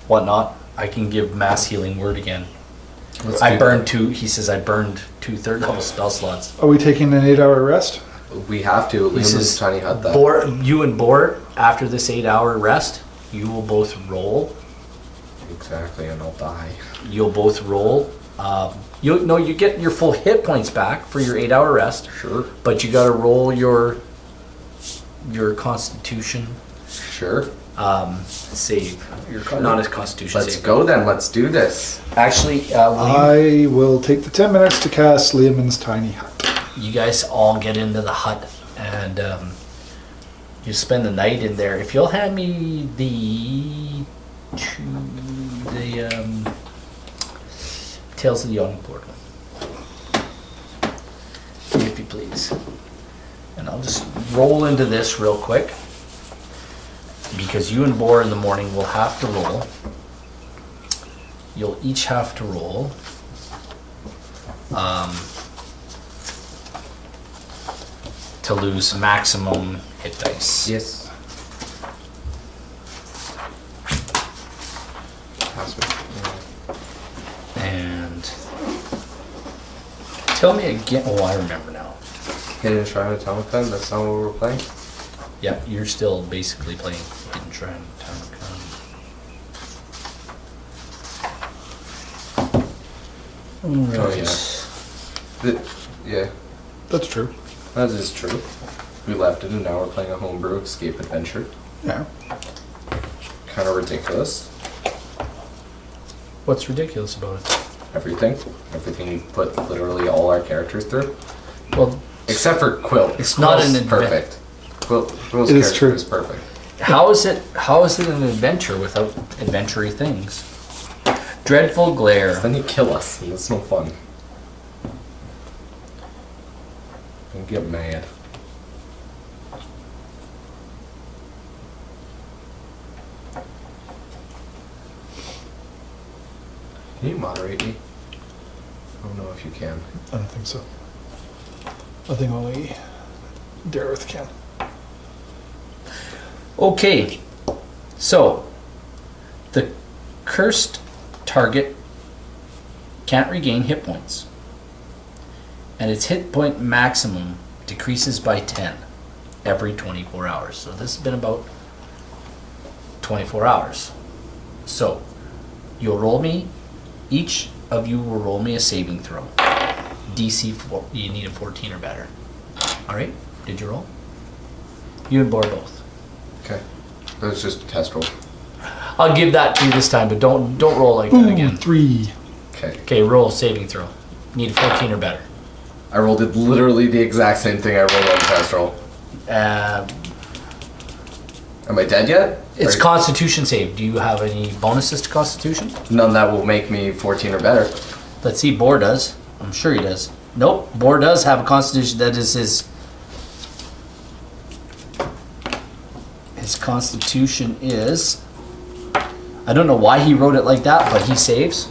whatnot. I can give mass healing word again. Let's I do burned that. two. He says I burned 2 third-level spell slots. Are we taking an 8-hour rest? We have to. Liam says, and Tiny Hut that. You and Bor, after this 8-hour rest, you will both roll. Exactly, and I'll die. You'll both roll. You get your full hit points back for your 8-hour rest. Sure. But you got to roll your Constitution Sure. save. Not a Constitution Let's save. go then. Let's do this. Actually, I will take the 10 minutes to cast Liam's tiny hut. you guys all get into the hut and you spend the night in there. If you'll hand me the Tales of the Yawning Portal, if you please, and I'll just roll into this real quick because you and Bor in the morning will have to roll. You'll each have to roll. To lose maximum hit dice. Yes. Pass me. And tell me again. Oh, I remember now. Hidden Shrine of Tamoachan, that's not what we're playing? Yeah, you're still basically playing Hidden Shrine of Tamoachan. Oh, yeah. That's true. That is true. We left it and now we're playing a homebrew escape adventure. Yeah. Kind of ridiculous. What's ridiculous about it? Everything. Everything we put literally all our characters through. Well, Except for Quill. It's not Quill's an adve- perfect. Quill's It is character true. is perfect. how is it an adventure without adventure-y things? Dreadful glare. Then you kill us and it's no fun. Don't get mad. Can you moderate me? I don't know if you can. I don't think so. I think only Dareth can. Okay, so the cursed target can't regain hit points, and its hit point maximum decreases by 10 every 24 hours. So this has been about 24 hours. So you'll roll me, each of you will roll me a saving throw. DC 4, you need a 14 or better. All right, did you roll? You and Bor both. Okay. That was just a test roll. I'll give that to you this time, but don't roll like that Ooh, again. 3. Okay. Okay, roll saving throw. Need a 14 or better. I rolled it literally the exact same thing I rolled on the test roll. Uh, Am I dead yet? it's Or Constitution save. Do you have any bonuses to Constitution? none that will make me 14 or better. Let's see. Bor does. I'm sure he does. Nope. Bor does have a Constitution. That is his. His Constitution is. I don't know why he wrote it like that, but he saves.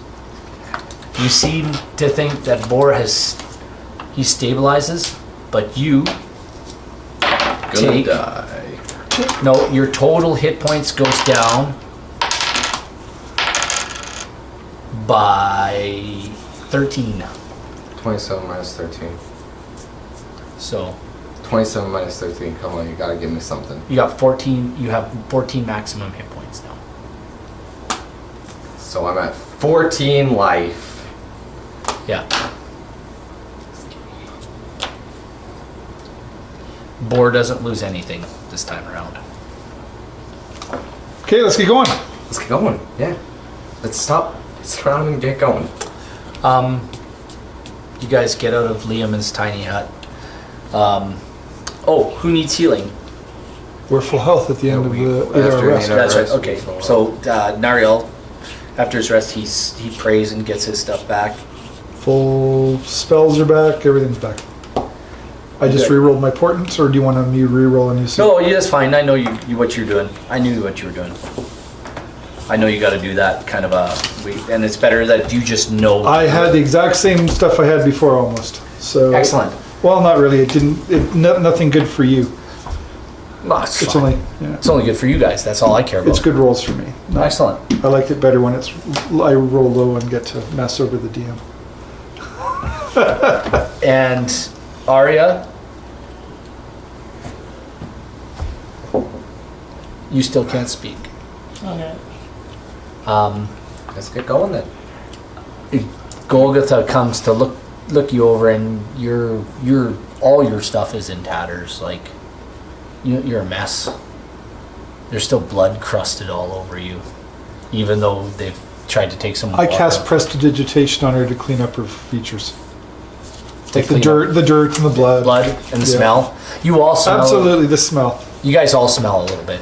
You seem to think that Bor has. He stabilizes, but you Gonna take. die. No, your total hit points goes down by 13. 27 minus 13. So 27 minus 13. Come on, you gotta give me something. you got 14. You have 14 maximum hit points now. So I'm at 14 life. Yeah. Boar doesn't lose anything this time around. Okay, let's get going. Let's get going. Yeah. Let's stop. Let's around and get going. You guys get out of Liam's tiny hut. Who needs healing? We're full health at the end of the after our rest. the That's right. rest, Okay. So Nariel, after his rest, he prays and gets his stuff back. Full spells are back. Everything's back. I just Okay. re-rolled my portents, or do you want me to re-roll and you see? No, yeah, that's fine. I know you what you're doing. I knew what you were doing. I know you got to do that kind of and it's better that you just know. I had the exact same stuff I had before almost. So Excellent. Well, not really. It didn't. Nothing good for you. No, it's It's fine. only. Yeah. It's only good for you guys. That's all I care about. It's good rolls for me. No, Excellent. I liked it better when I roll low and get to mess over the DM. And Arya, you still can't speak. Okay. Let's get going then. Golgotha comes to look you over, and your all your stuff is in tatters. Like you're a mess. There's still blood crusted all over you, even though they've tried to take some. I blood cast out. prestidigitation on her to clean up her features. To Like the clean up dirt and the blood. and the Yeah. smell. You all smell. Absolutely, the smell. You guys all smell a little bit.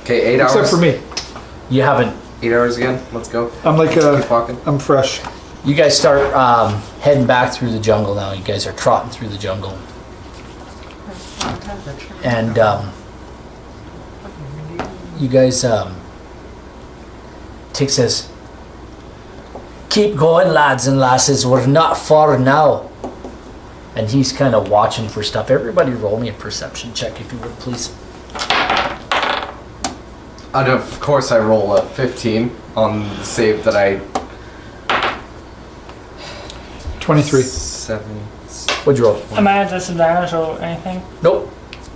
Okay, 8 hours. Except for me. You haven't. 8 hours again. Let's go. I'm like Keep walking. I'm fresh. You guys start heading back through the jungle now. You guys are trotting through the jungle. And you guys, Tick says, "Keep going, lads and lasses. We're not far now." And he's kind of watching for stuff. Everybody roll me a perception check, if you would, please. And of course, I roll a 15 on the save that I. 23. 7. What'd you roll? Am I at disadvantage or anything? Nope,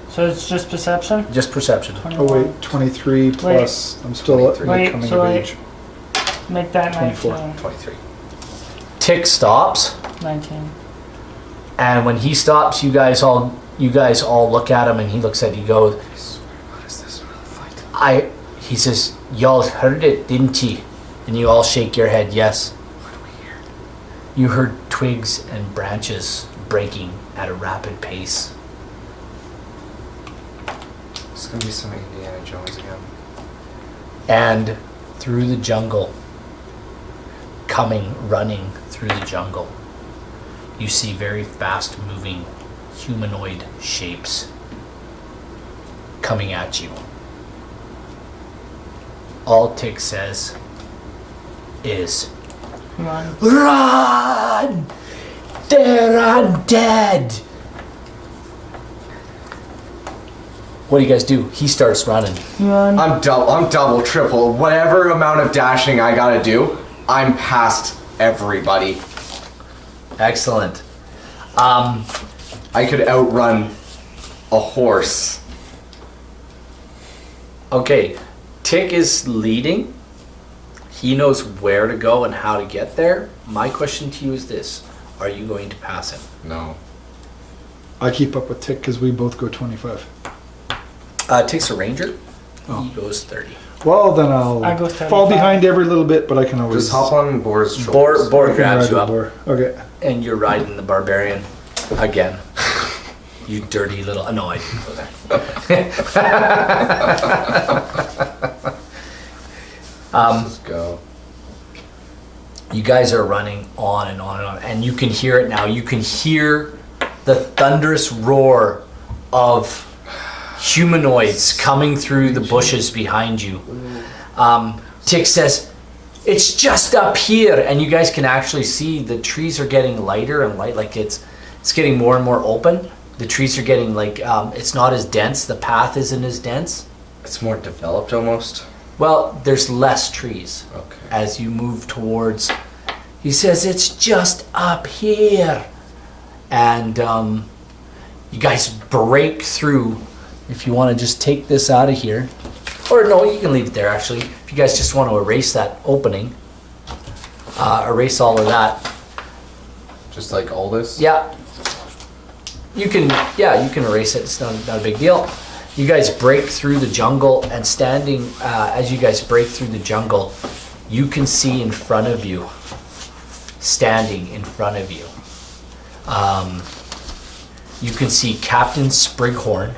So it's just perception? just perception. Oh wait, 23 plus. I'm still 23. like Wait, coming so of I- age. Make that 24. 19. 23. Tick stops. 19. And when he stops, you guys all look at him, and he looks at you. Goes, What is this fight? he says, "Y'all heard it, didn't ye?" And you all shake your head, yes. What do we hear? You heard twigs and branches breaking at a rapid pace. It's gonna be some Indiana Jones again. And through the jungle, running through the jungle, you see very fast moving humanoid shapes coming at you. All Tick says is, Run. "Run! They're undead!" What do you guys do? He starts running. Run. I'm double, triple. Whatever amount of dashing I gotta do, I'm past everybody. Excellent. I could outrun a horse. Okay, Tick is leading. He knows where to go and how to get there. My question to you is this: are you going to pass him? No. I keep up with Tick because we both go 25. Tick's a ranger. Oh. He goes 30. Well, then I I'll go fall 35. behind every little bit, but I can always. Just hop on Boar's shoulders. Boar I can grabs ride you the up, boar. Okay. and you're riding the barbarian again. You dirty little. No, I didn't go there. Let's go. You guys are running on and on and on, and you can hear it now. You can hear the thunderous roar of humanoids coming through the bushes behind you. Tick says, "It's just up here," and you guys can actually see the trees are getting lighter and light, like it's getting more and more open. The trees are getting like it's not as dense. The path isn't as dense. It's more developed almost. Well, there's less trees Okay. as you move towards. He says, "It's just up here," and you guys break through. If you want to just take this out of here, or no, you can leave it there actually. If you guys just want to erase that opening, erase all of that. Just like all this? Yeah. You can erase it. It's not a big deal. You guys break through the jungle, and standing as you guys break through the jungle, you can see in front of you, standing in front of you, you can see Captain Sprighorn.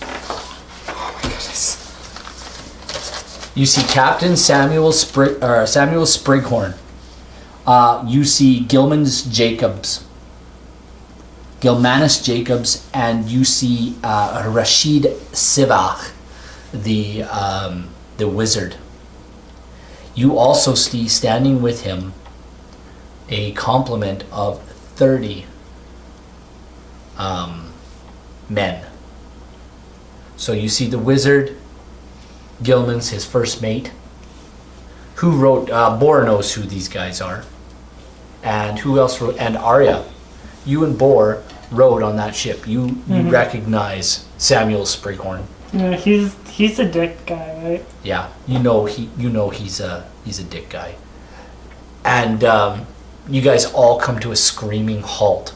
Oh my goodness. You see Captain Samuel Sprighorn. You see Gilmanus Jacobs, and you see Rashid Sivach, the wizard. You also see standing with him a complement of 30 men. So you see the wizard, Gilman's his first mate, who wrote, Bor knows who these guys are, and who else wrote, and Arya. You and Bor rode on that ship. You recognize Samuel Sprighorn. Yeah, he's a dick guy, right? Yeah, you know he's a dick guy. And you guys all come to a screaming halt.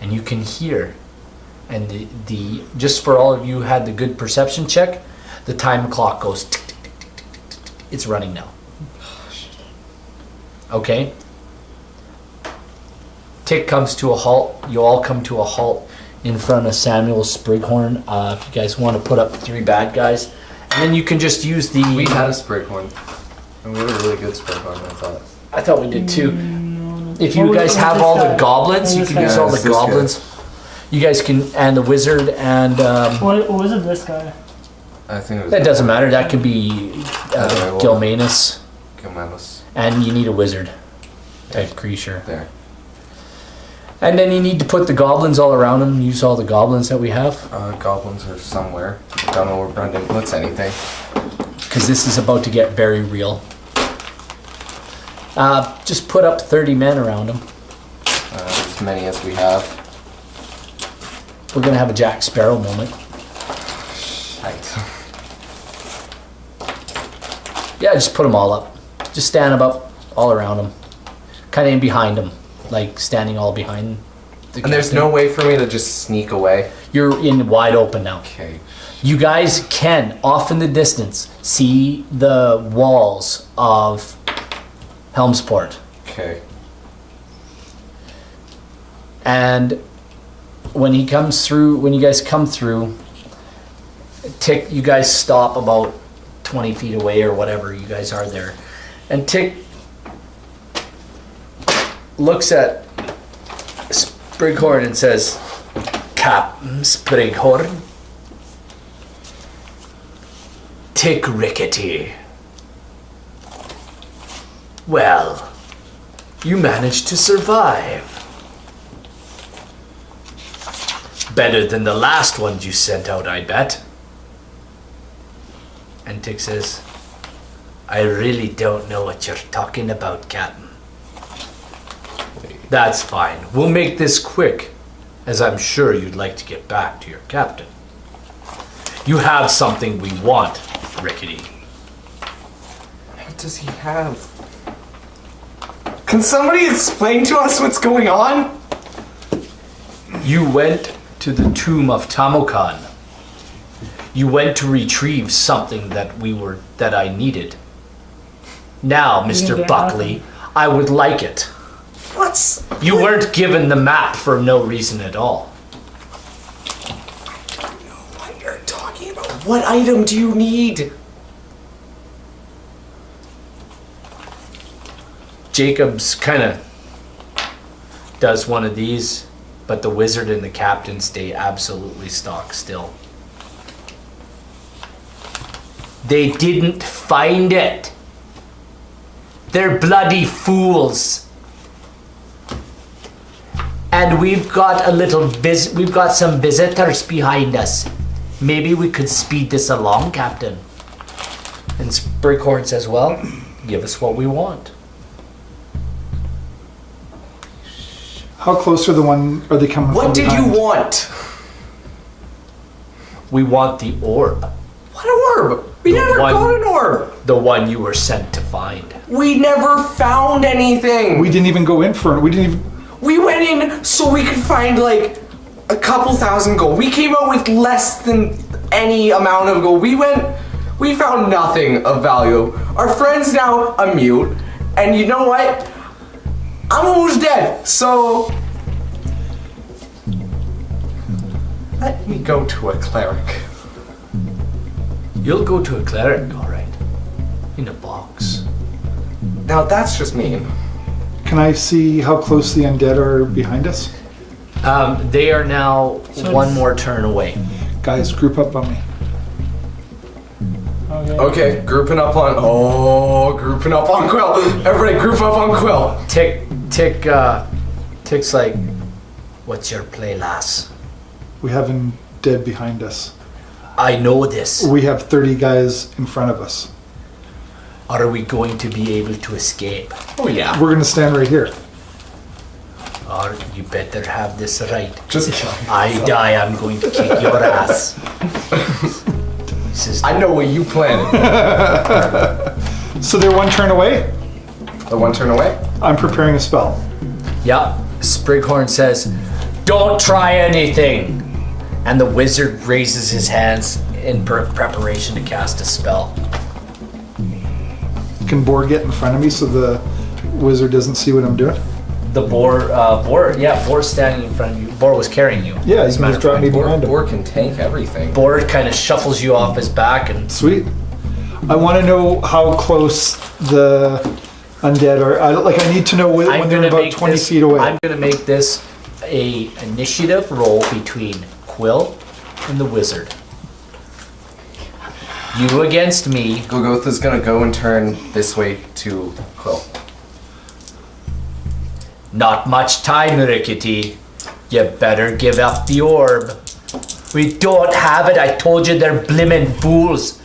And you can hear, and the just for all of you who had the good perception check, the time clock goes tick, tick, tick, tick, tick, tick, tick. It's running now. Okay? Tick comes to a halt. You all come to a halt in front of Samuel Sprighorn. If you guys want to put up 3 bad guys, and then you can just use the. We had a Sprighorn. And we had a really good Sprighorn, I thought. I thought we did too. If you guys have all the goblins, you can use all the goblins. You guys can, and the wizard, and. What was it? This guy. I think it was. That doesn't matter. That could be Gilmanus, Gilmanus. and you need a wizard type creature. There. And then you need to put the goblins all around him. Use all the goblins that we have. Goblins are somewhere. Don't know where Brendan puts anything. Because this is about to get very real. Just put up 30 men around him. As many as we have. We're going to have a Jack Sparrow moment. Right. Yeah, just put them all up. Just stand about all around him. Kind of in behind him. Like standing all behind the And there's no way for me to just sneak away. You're in wide open now. Okay. You guys can, off in the distance, see the walls of Helmsport. Okay. And when he comes through, when you guys come through, Tick, you guys stop about 20 feet away or whatever you guys are there. And Tick looks at Sprighorn and says, Captain Sprighorn, Tick Rickety. Well, you managed to survive. Better than the last ones you sent out, I bet. And Tick says, I really don't know what you're talking about, Captain. That's fine. We'll make this quick, as I'm sure you'd like to get back to your captain. You have something we want, Rickety. What does he have? Can somebody explain to us what's going on? You went to the tomb of tamoachan. You went to retrieve something that I needed. Now, Mr. Buckley, I would like it. You weren't given the map for no reason at all. I don't know what you're talking about. What item do you need? Jacobs kind of does one of these, but the wizard and the captain stay absolutely stock still. They didn't find it. They're bloody fools. And we've got we've got some visitors behind us. Maybe we could speed this along, Captain. And Sprighorn says, well, give us what we want. How close are they coming What from did behind? you want? We want the orb. What orb? We never one- got an orb. The one you were sent to find. We never found anything. We didn't even go in for it. We didn't even. We went in so we could find like a couple thousand gold. We came out with less than any amount of gold. We found nothing of value. Our friend's now a mute, and you know what? I'm almost dead, so let me go to a cleric. You'll go to a cleric, all right. In a box. Now that's just mean. Can I see how close the undead are behind us? They are now one more turn away. Guys, group up on me. Okay, grouping up on Quill. Everybody group up on Quill. Tick's like, what's your play, lass? We have undead behind us. I know this. We have 30 guys in front of us. Are we going to be able to escape? Oh yeah. We're gonna stand right here. Or you better have this right. Just I die, I'm going to kick your ass. This is I know what you planned. So they're one turn away. The one turn away? I'm preparing a spell. yeah. Sprighorn says, "Don't try anything." And the wizard raises his hands in preparation to cast a spell. Can Boar get in front of me so the wizard doesn't see what I'm doing? The Boar's standing in front of you. Boar was carrying you. Yeah, as he's a matter just of dropped me fact. behind him. Boar can tank everything. Boar kind of shuffles you off his back and Sweet. I want to know how close the undead are. I need to know when they're about 20 feet away. I'm going to make this a initiative roll between Quill and the wizard. You against me. Golgotha's gonna go and turn this way to Quill. Not much time, Rickety. You better give up the orb. We don't have it. I told you they're blimmin' fools.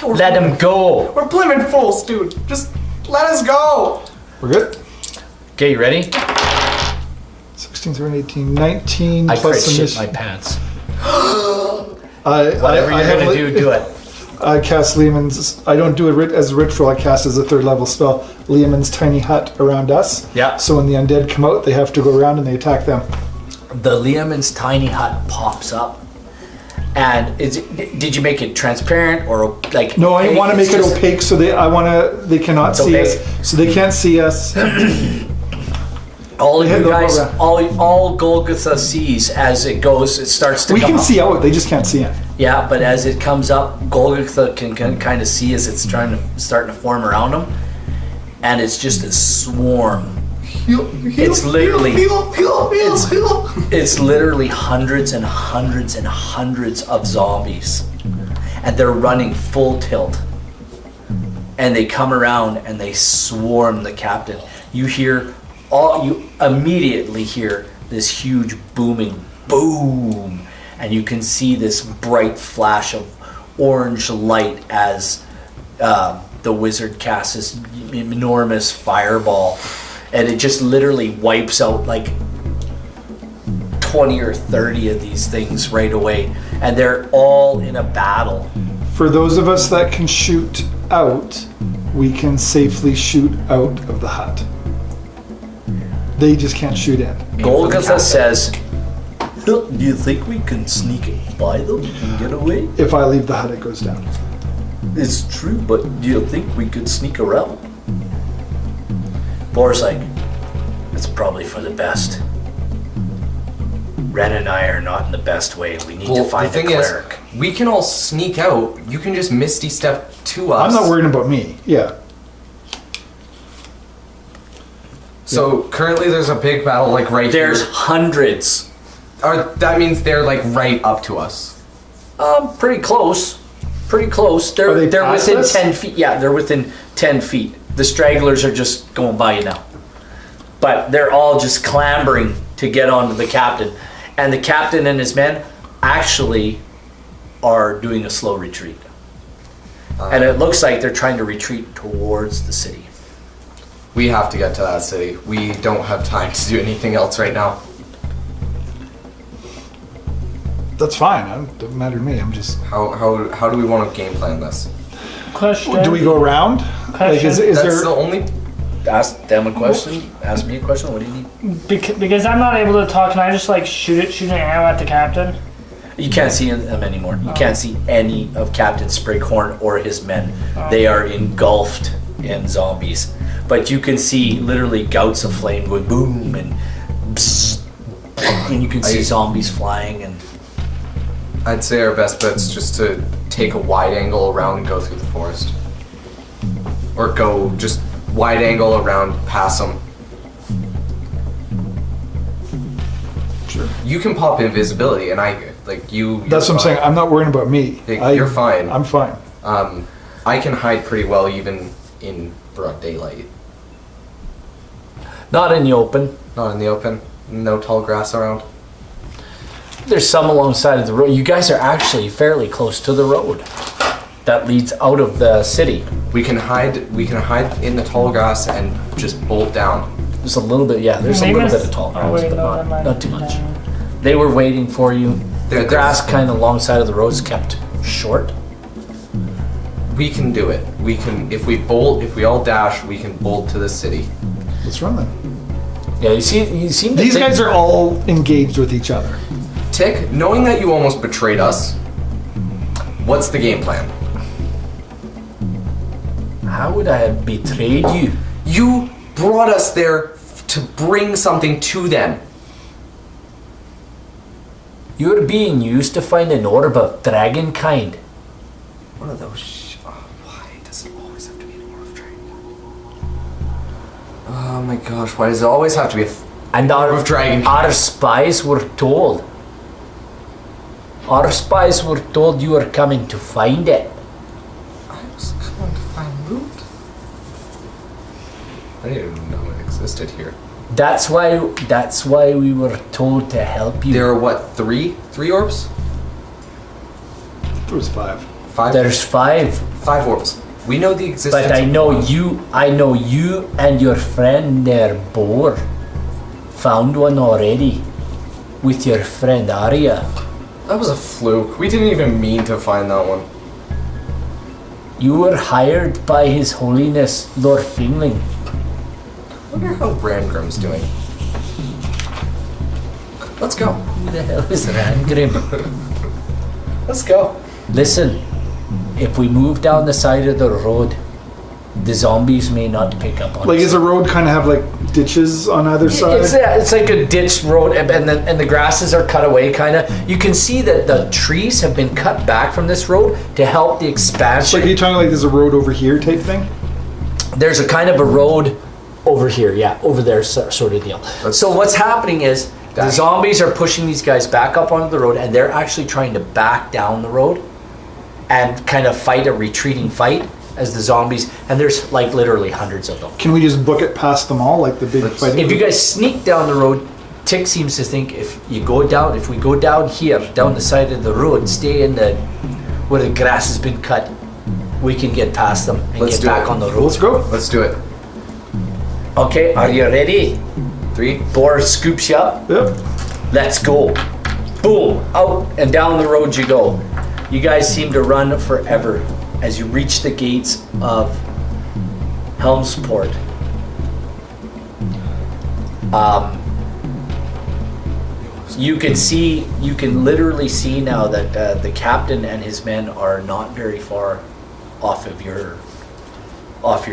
Let them go. We're blimmin' fools, dude. Just let us go. We're good? Okay, you ready? 16, 17, 18, 19 I crit plus shit initiative. my pants. Whatever Whatever you're gonna do it. I cast Lehman's. I don't do it as a ritual. I cast as a 3rd level spell. Lehman's tiny hut around us. Yeah. So when the undead come out, they have to go around and they attack them. The Liamon's tiny hut pops up. And did you make it transparent or like? No, I want to make It's it just- opaque so they cannot It's see opaque. us. So they can't see us. All of They you go guys, around. all Golgotha sees as it goes, it starts to We come can up. see out. They just can't see in. Yeah, but as it comes up, Golgotha can kind of see as it's starting to form around him, and it's just a swarm. It's literally it's literally hundreds and hundreds and hundreds of zombies, and they're running full tilt, and they come around and they swarm the captain. You immediately hear this huge booming boom, and you can see this bright flash of orange light as the wizard casts this enormous fireball, and it just literally wipes out like 20 or 30 of these things right away, and they're all in a battle. For those of us that can shoot out, we can safely shoot out of the hut. They just can't shoot in. Golgotha says, "Do you think we can sneak by them and get away?" If I leave the hut, it goes down. It's true, but do you think we could sneak around? Boar's like, it's probably for the best. Ren and I are not in the best way. We need to find the a thing is, cleric. we can all sneak out. You can just Misty Step to us. I'm not worried about me. Yeah. So currently there's a big battle like right There's here. hundreds. Or that means they're like right up to us. Pretty close. Pretty close. Are they They're past within us? 10 feet. Yeah, they're within 10 feet. The stragglers are just going by you now. But they're all just clambering to get onto the captain. And the captain and his men actually are doing a slow retreat. And it looks like they're trying to retreat towards the city. We have to get to that city. We don't have time to do anything else right now. That's fine. It doesn't matter to me. I'm just. How do we want to game plan this? Question. Do we go around? Like, is That's there? the only. Ask them a question. Ask me a question. What do you need? Because I'm not able to talk, can I just like shoot an arrow at the captain? You can't see them anymore. You can't see any of Captain Sprighorn or his men. They are engulfed in zombies. But you can see literally gouts of flame going boom and psst, and you can see zombies flying. And I'd say our best bet's just to take a wide angle around and go through the forest. Or go just wide angle around, pass them. Sure. You can pop invisibility, and I like you. That's what I'm saying. I'm not worrying about me. You're fine. I'm fine. I can hide pretty well even in broad daylight. not in the open. Not in the open. No tall grass around. There's some alongside of the road. You guys are actually fairly close to the road that leads out of the city. We can hide in the tall grass and just bolt down. There's a little bit, yeah. There's a little bit of tall grass, but not too much. They were waiting for you. The grass kind of alongside of the road is kept short. We can do it. We can if we all dash, we can bolt to the city. Let's run then. Yeah, you seem to These think- guys are all engaged with each other. Tick, knowing that you almost betrayed us, what's the game plan? How would I have betrayed you? You brought us there to bring something to them. You're being used to find an orb of dragon kind. One of those. Why does it always have to be an orb of dragon? Oh my gosh! Why does it always have to be And orb of dragon? our spies were told. Our spies were told you were coming to find it. I was coming to find loot. I didn't even know it existed here. That's why we were told to help you. There are what, three orbs? There was 5. 5? There's 5. 5 orbs. We know the existence. But I of know one. you and your friend there, Boar, found one already with your friend Arya. That was a fluke. We didn't even mean to find that one. You were hired by His Holiness Lord Fingling. I wonder how Rangrim's doing. Let's go. Who the hell is Rangrim? Let's go. Listen, if we move down the side of the road, the zombies may not pick up on Like, us. does the road kind of have like ditches on either side? It's like a ditched road, and the grasses are cut away, kind of. You can see that the trees have been cut back from this road to help the Like, expansion. are you talking like there's a road over here type thing? There's a kind of a road over here, yeah, over there, sort of deal. So what's happening is the zombies are pushing these guys back up onto the road, and they're actually trying to back down the road and kind of fight a retreating fight as the zombies, and there's like literally hundreds of them. Can we just book it past them all, like the big fighting? If you guys sneak down the road, Tick seems to think if we go down here, down the side of the road, stay in the where the grass has been cut, we can get past them and Let's get do back it. on the road. Let's go. Let's do it. Okay, are you ready? 3. Boar scoops you up. Yep. Let's go. Boom, out and down the road you go. You guys seem to run forever as you reach the gates of Helmsport. You can literally see now that the captain and his men are not very far off your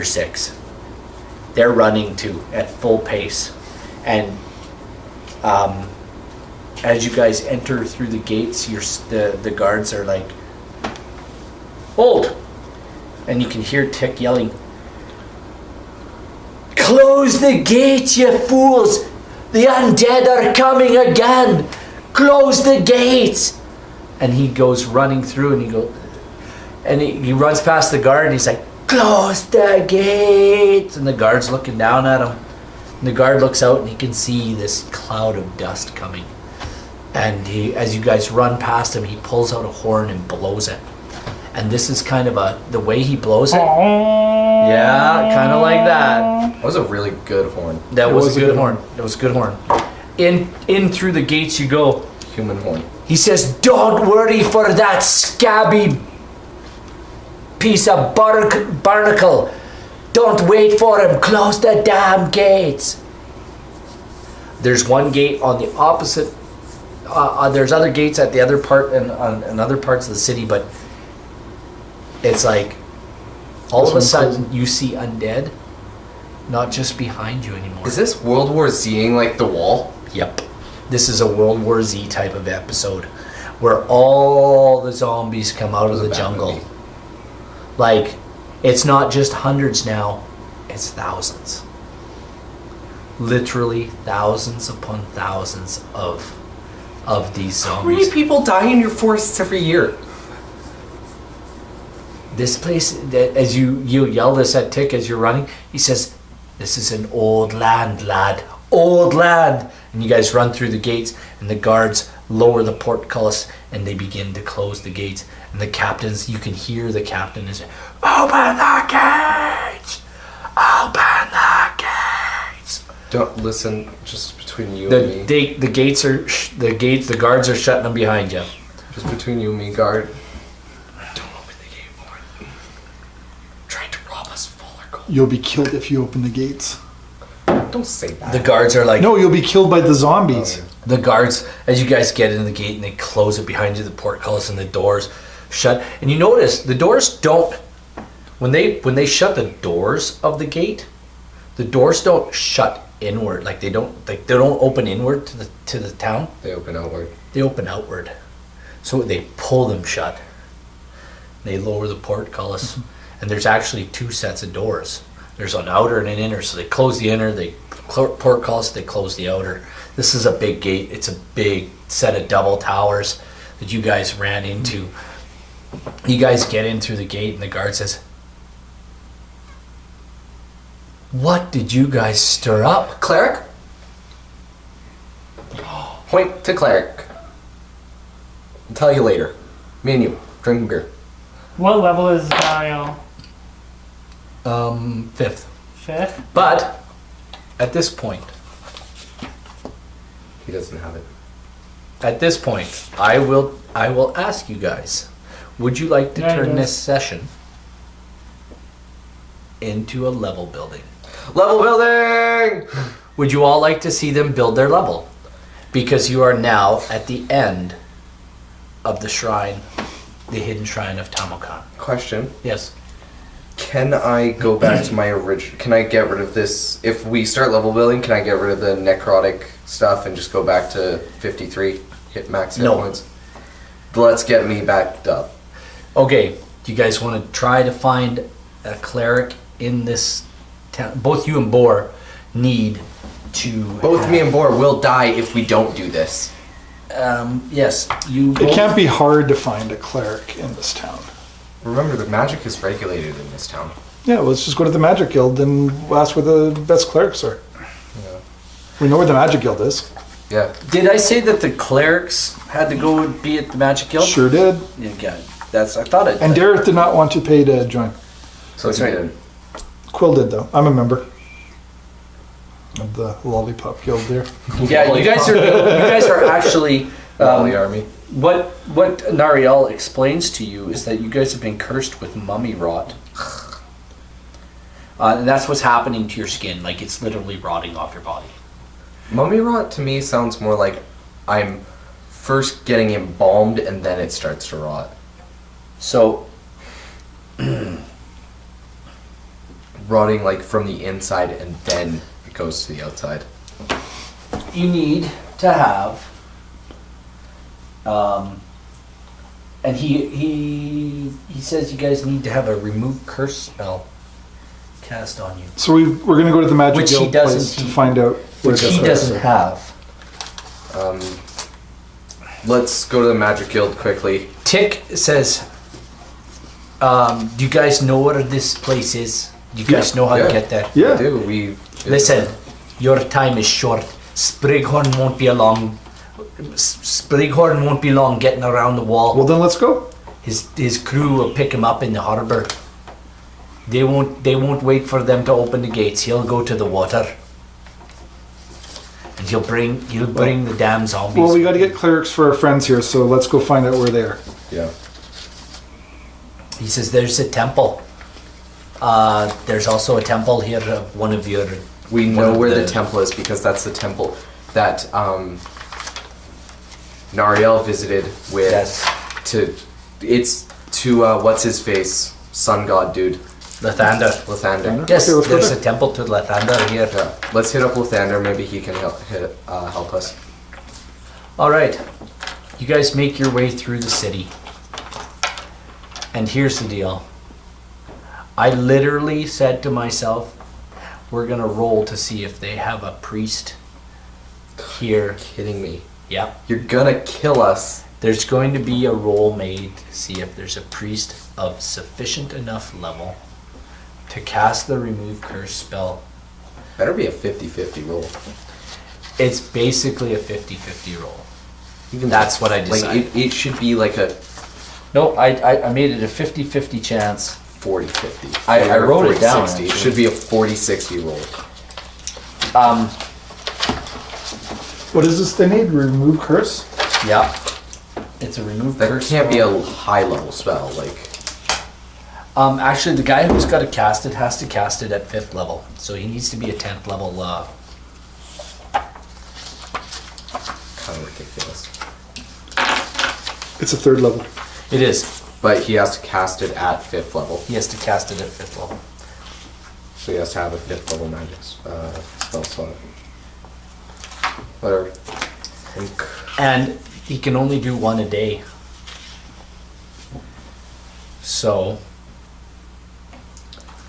6. They're running too at full pace, and as you guys enter through the gates, the guards are like, "Hold!" And you can hear Tick yelling, "Close the gates, you fools! The undead are coming again! Close the gates!" And he goes running through, and he runs past the guard, and he's like, "Close the gates!" And the guard's looking down at him. And the guard looks out, and he can see this cloud of dust coming. And as you guys run past him, he pulls out a horn and blows it. And this is kind of the way he blows it. Yeah, kind of like that. That was a really good horn. That was a good horn. That was a good horn. In through the gates you go. Human horn. He says, "Don't worry for that scabby piece of barnacle. Don't wait for him. Close the damn gates. There's one gate on the opposite. There's other gates at the other part and on other parts of the city, but it's like all of a sudden you see undead, not just behind you anymore. Is this World War Z-ing like the wall? Yep. This is a World War Z type of episode where all the zombies come out of the jungle. Like, it's not just hundreds now, it's thousands. Literally thousands upon thousands of these How many zombies. people die in your forests every year? This place, as you yell this at Tick as you're running, he says, "This is an old land, lad. Old land." And you guys run through the gates, and the guards lower the portcullis, and they begin to close the gates. And the captains, you can hear the captain is, "Open the gates! Open the gates!" Don't listen. Just between you and me. The gates are the guards are shutting them behind you. Just between you and me, guard. Don't open the gate, Warren. Trying to rob us of all our gold. You'll be killed if you open the gates. Don't say that. The guards are like, No, you'll be killed by the zombies. the guards, as you guys get into the gate and they close it behind you, the portcullis and the doors shut. And you notice the doors don't, when they shut the doors of the gate, the doors don't shut inward. Like they don't open inward to the town. They open outward. They open outward. So they pull them shut. They lower the portcullis, and there's actually two sets of doors. There's an outer and an inner. So they close the inner, they portcullis, they close the outer. This is a big gate. It's a big set of double towers that you guys ran into. You guys get in through the gate, and the guard says, "What did you guys stir up?" Cleric? Point to cleric. I'll tell you later. Me and you, drinking beer. What level is Dario? 5th. 5th? But at this point, He doesn't have it. I will ask you guys, would you like to Yeah, turn yes. this session into a level building? Level building! Would you all like to see them build their level? Because you are now at the end of the shrine, the hidden shrine of tamoachan. Question. Yes. Can I go back to my original... Can I get rid of this... If we start level building, can I get rid of the necrotic stuff and just go back to 53? Hit max hit No. points? Let's get me backed up. Okay, do you guys want to try to find a cleric in this town? Both you and Boar need to... Both me and Boar will die if we don't do this. Yes, you It both- can't be hard to find a cleric in this town. Remember, the magic is regulated in this town. Yeah, well, let's just go to the Magic Guild and ask where the best clerics are. Yeah. We know where the Magic Guild is. Yeah. Did I say that the clerics had to go and be at the Magic Guild? Sure did. Yeah, that's. I thought it. And Dareth did not want to pay to join. So That's he right. did. Quill did, though. I'm a member of the Lollipop Guild there. Yeah, you guys are actually. Lolly army. What Nariel explains to you is that you guys have been cursed with mummy rot. And that's what's happening to your skin. Like, it's literally rotting off your body. Mummy rot to me sounds more like I'm first getting embalmed and then it starts to rot. So, Rotting like from the inside and then it goes to the outside. you need to have... and he says you guys need to have a remove curse spell cast on you. So we're going to go to the Magic Which he Guild doesn't- place to find out where Which the he clerics doesn't are. have. Let's go to the Magic Guild quickly. Tick says, do you guys know where this place is? Do you guys know how to Yeah. get there? Yeah. We do. We Listen, your time is short. Sprighorn won't be long. Sprighorn won't be long getting around the wall. Well, then let's go. His crew will pick him up in the harbor. They won't wait for them to open the gates. He'll go to the water. And he'll bring the damn zombies. Well, we got to get clerics for our friends here, so let's go find out where they are. Yeah. He says, there's a temple. There's also a temple here of one of your... We one know of where the temple is because that's the temple that Nariel visited with. Yes. It's to what's his face, sun god dude, Lathander. Lathander. Yes, Okay, let's go there's there. a temple to Lathander here. Yeah, let's hit up Lathander. Maybe he can help us. All right. You guys make your way through the city. And here's the deal. I literally said to myself, we're going to roll to see if they have a priest here. Kidding me? Yep. You're gonna kill us. There's going to be a roll made to see if there's a priest of sufficient enough level to cast the remove curse spell. Better be a 50-50 roll. It's basically a 50-50 roll. Even That's what I decided. Like it should be like a No, I made it a 50-50 chance. 40-50. I wrote it down, 40-60. It actually. should be a 40-60 roll. What is this they need? Remove curse? Yeah. It's a remove That curse can't be spell. a high level spell. Like Actually, the guy who's got to cast it has to cast it at 5th level. So he needs to be a 10th level. kind of ridiculous. It's a 3rd level. It is. But he has to cast it at 5th level. He has to cast it at 5th level. So he has to have a 5th level magic spell slot. Whatever. And he can only do one a day. So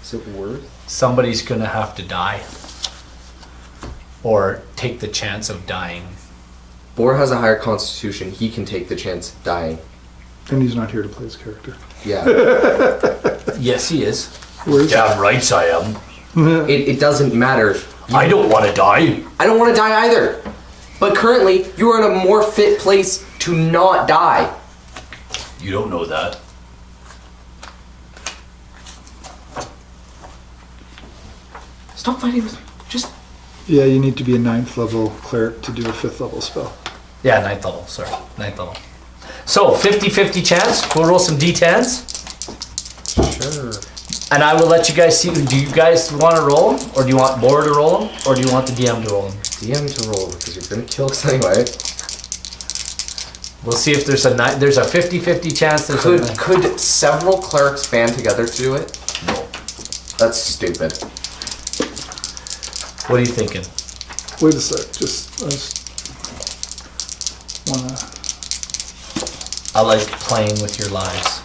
Is it worth? somebody's going to have to die. Or take the chance of dying. Boar has a higher constitution. He can take the chance of dying. And he's not here to play his character. Yeah. Yes, he is. Where is Damn right I am. It doesn't matter. I don't want to die. I don't want to die either. But currently, you are in a more fit place to not die. You don't know that. Stop fighting with me. Just Yeah, you need to be a 9th level cleric to do a 5th level spell. Yeah, 9th level, sorry. 9th level. So, 50-50 chance. We'll roll some d10s. sure. And I will let you guys see. Do you guys want to roll them? Or do you want Boar to roll them? Or do you want the DM to roll them? DM to roll because you're gonna kill us anyway. We'll see if there's a 50-50 chance. Could several clerics band together to do it? No. That's stupid. What are you thinking? Wait a sec, I just wanna... I like playing with your lives.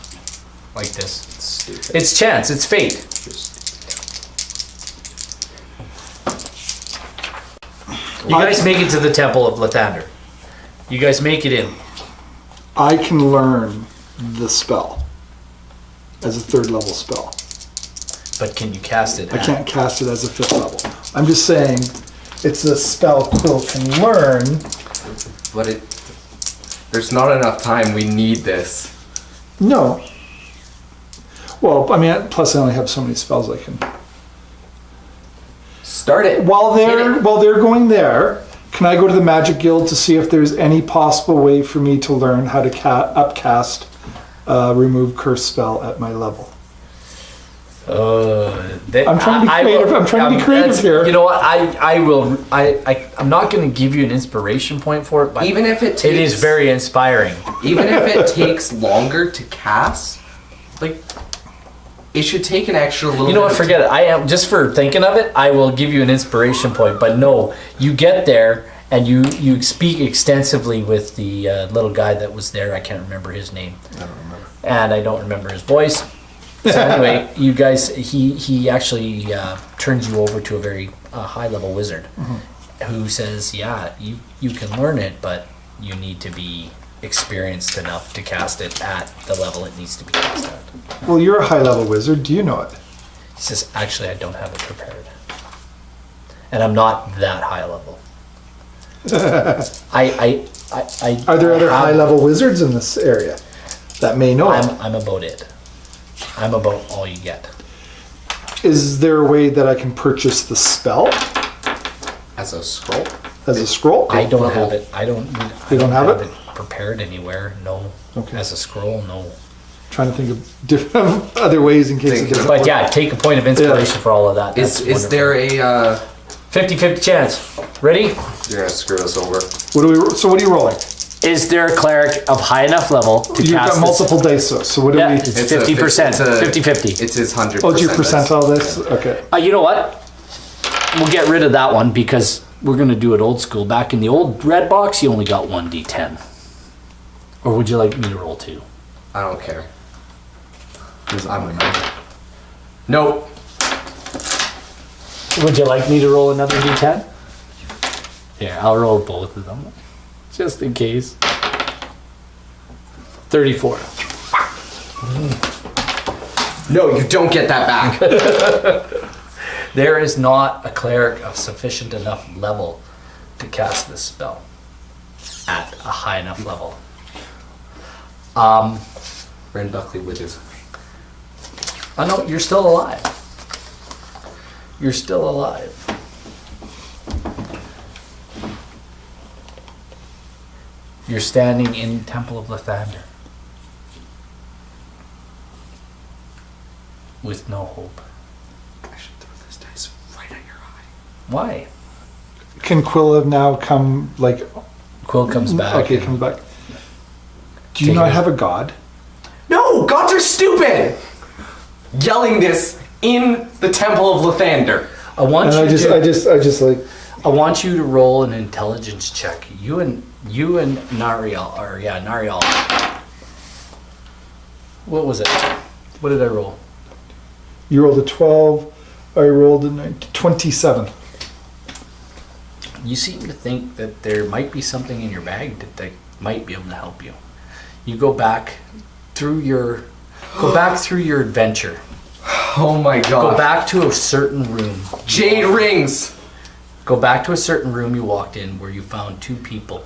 Like this. It's stupid. It's chance. It's fate. You guys make it to the Temple of Lathander. You guys make it in. I can learn the spell as a 3rd level spell. But can you cast it? I can't cast it as a 5th level. I'm just saying it's a spell Quill can learn. But there's not enough time. We need this. No. Well, I mean, plus I only have so many spells I can. Start it. While Hit it. they're going there, can I go to the Magic Guild to see if there's any possible way for me to learn how to upcast remove curse spell at my level? I'm trying to be creative. I'm trying to be creative here. You know what? I'm not going to give you an inspiration point for it, but Even if it it is takes- very inspiring. Even if it takes longer to cast, like it should take an extra little. You know what? bit of Forget it. I am just for thinking of it. I will give you an inspiration point, but no, you get there and you speak extensively with the little guy that was there. I can't remember his name. I don't remember. And I don't remember his voice. So anyway, you guys, he actually turns you over to a very high level wizard, who says, "Yeah, you can learn it, but you need to be experienced enough to cast it at the level it needs to be cast at." Well, you're a high level wizard. Do you know it? He says, "Actually, I don't have it prepared, and I'm not that high level." I Are there other have- high level wizards in this area that may know it? I'm about it. I'm about all you get. Is there a way that I can purchase the spell As a scroll. as a scroll? I don't level. have it. I don't. You don't have it? prepared anywhere. No. Okay. As a scroll, no. trying to think of different other ways in case it gets. But yeah, take a point of inspiration for all of that. Is there a 50-50 chance? Ready? You're gonna screw us over. So what are you rolling? Is there a cleric of high enough level to You've cast got multiple dice, so what do Yeah, we? it's 50%. 50-50. It's his 100%. Oh, it's your percentile this? Okay. You know what? We'll get rid of that one because we're going to do it old school. Back in the old red box, you only got 1d10. Or would you like me to roll 2? I don't care. Because I'm a man. Nope. Would you like me to roll another d10? Here, I'll roll both of them. Just in case. 34. No, you don't get that back. There is not a cleric of sufficient enough level to cast this spell at a high enough level. Ren Buckley withers. Oh no, you're still alive. You're still alive. You're standing in Temple of Lathander with no hope. I should throw this dice right at your eye. Why? Can Quilla now come like? Quill comes back. Okay, and- comes back. Do you Take not it. have a god? No, gods are stupid. Yelling this in the Temple of Lathander. I want And you to. I just like. I want you to roll an intelligence check. You and Nariel are Nariel. What was it? What did I roll? You rolled a 12. I rolled a 27. You seem to think that there might be something in your bag that might be able to help you. You go back through your adventure. Oh my god. Go back to a certain room. Jade rings. Go back to a certain room you walked in where you found 2 people.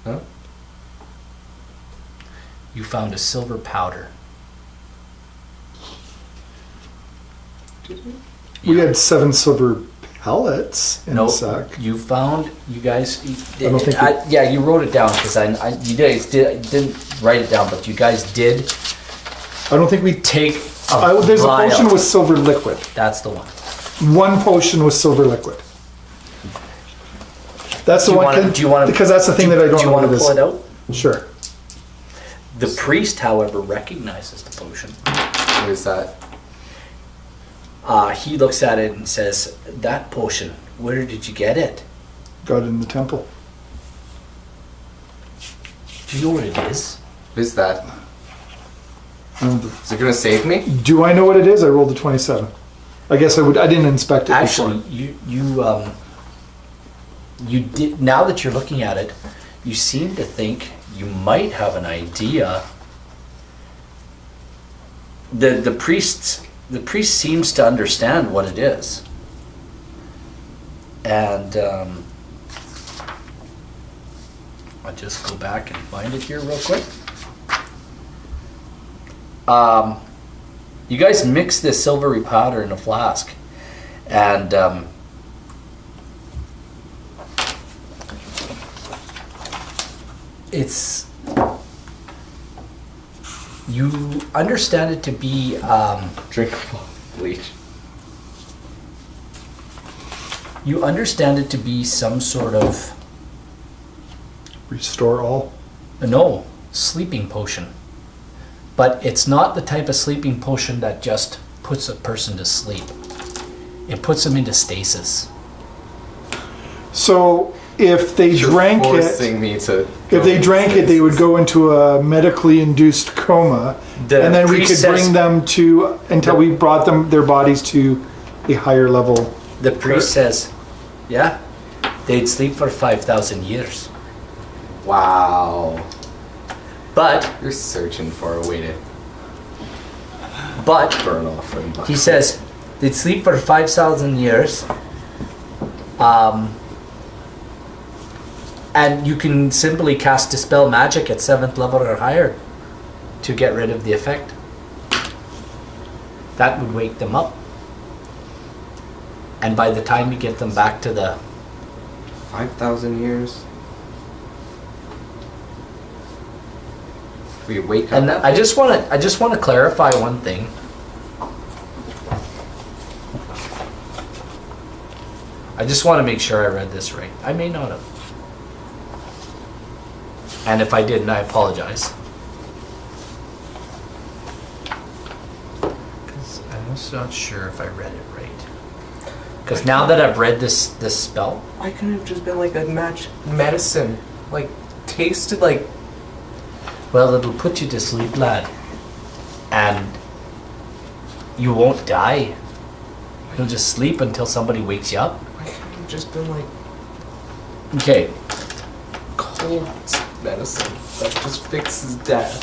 Huh? You found a silver powder. We had 7 silver pellets in No, the sack. you found, you guys. I don't think yeah, you wrote it down because you guys didn't write it down, but you guys did I don't think we. take. There's a vial. potion with silver liquid. That's the one. One potion with silver liquid. That's the Do you one. wanna- do you wanna- Because that's the thing that I don't Do you know want what to it pull is. it out? Sure. The priest, however, recognizes the potion. What is that? He looks at it and says, "That potion. Where did you get it? Got it in the temple. Do you know what it is?" What is that? Um, Is it gonna save me? Do I know what it is? I rolled a 27. I guess I would. I didn't inspect it Actually, before. you did. Now that you're looking at it, you seem to think you might have an idea. The priest seems to understand what it is, and I'll just go back and find it here real quick. You guys mix this silvery powder in a flask, and it's, you understand it to be Drink bleach. you understand it to be some sort of Restore all. no sleeping potion, but it's not the type of sleeping potion that just puts a person to sleep. It puts them into stasis. So if they drank it, Forcing me to. if they drank it, they would go into a medically induced coma, The and then we could priest says- bring them to until we brought them their bodies to a higher level. The priest says, yeah, they'd sleep for 5,000 years. Wow. But You're searching for a way to burn off Ren Buckley. he says they'd sleep for 5,000 years. And you can simply cast Dispel Magic at 7th level or higher to get rid of the effect. That would wake them up. And by the time you get them back to the 5,000 years. We wake up. And I just want to clarify one thing. I just want to make sure I read this right. I may not have. And if I didn't, I apologize. Because I'm also not sure if I read it right. Because now that I've read this spell, Why couldn't it have just been like a match medicine? Like, tasted like. well, it'll put you to sleep, lad. And you won't die. You'll just sleep until somebody wakes you up. Why couldn't it have just been like Okay. cold medicine that just fixes death?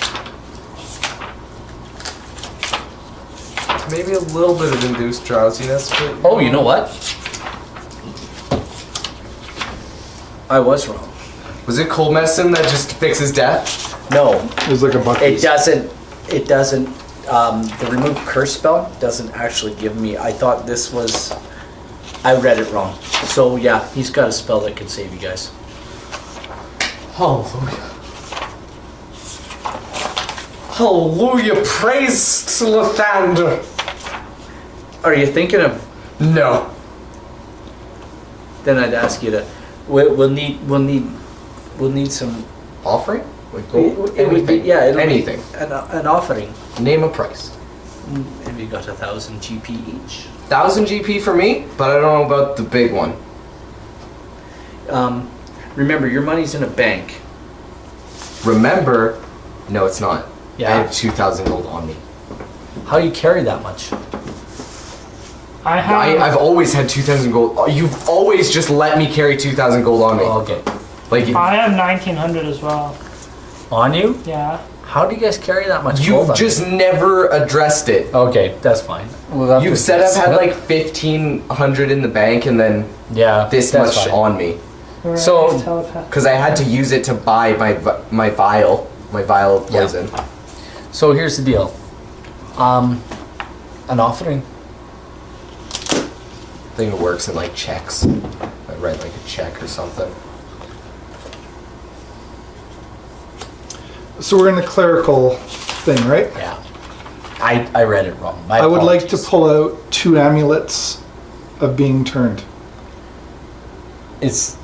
Maybe a little bit of induced drowsiness, but. Oh, you know what? I was wrong. Was it cold medicine that just fixes death? No, It was like a bucket. it doesn't. The remove curse spell doesn't actually give me. I thought this was. I read it wrong. So yeah, he's got a spell that can save you guys. Hallelujah. Hallelujah. Praise to Lathander. Are you thinking of? No. Then I'd ask you to. We'll need some. Offering? Like It gold? would be, Anything. yeah, it'll be Anything. an offering. Name a price. Have you got 1,000 GP each? 1,000 GP for me, but I don't know about the big one. Remember, your money's in a bank. Remember, no, it's not. Yeah. I have 2,000 gold on me. How do you carry that much? I've always had 2,000 gold. You've always just let me carry 2,000 gold on me. Oh, okay. Like I have 1900 as well. On you? Yeah. How do you guys carry that much gold you've on just you? never addressed it. Okay, that's fine. You've said I've had like 1,500 in the bank and then yeah, this that's much fine. on me. So- Because I had to use it to buy my vial of poison. So here's the deal. An offering. I think it works in like checks. I write like a check or something. So we're in a clerical thing, right? Yeah. I read it wrong. My I would like to apologies. pull out 2 amulets of being turned. It's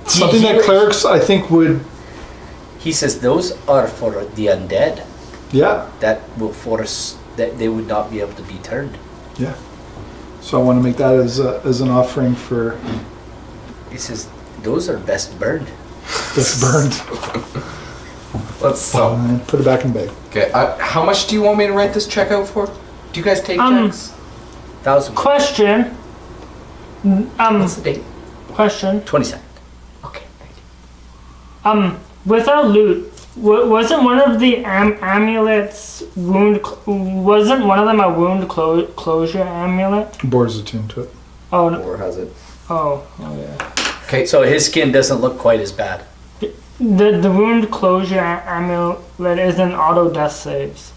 Something that clerics, I think, would. He says those are for the undead Yeah, that will force that they would not be able to be turned. yeah. So I want to make that as an offering for He says those are best burned. this burned. Let's And put it back in the bag. Okay. How much do you want me to write this check out for? Do you guys take checks? 1,000. Question. What's the date? Question. 22nd. Okay. Thank you. With our loot, wasn't one of the amulets wasn't one of them a wound closure amulet? Boar's attuned to it. Oh, no. Or has it? Oh, yeah. Okay. So his skin doesn't look quite as bad. The wound closure amulet isn't auto death saves.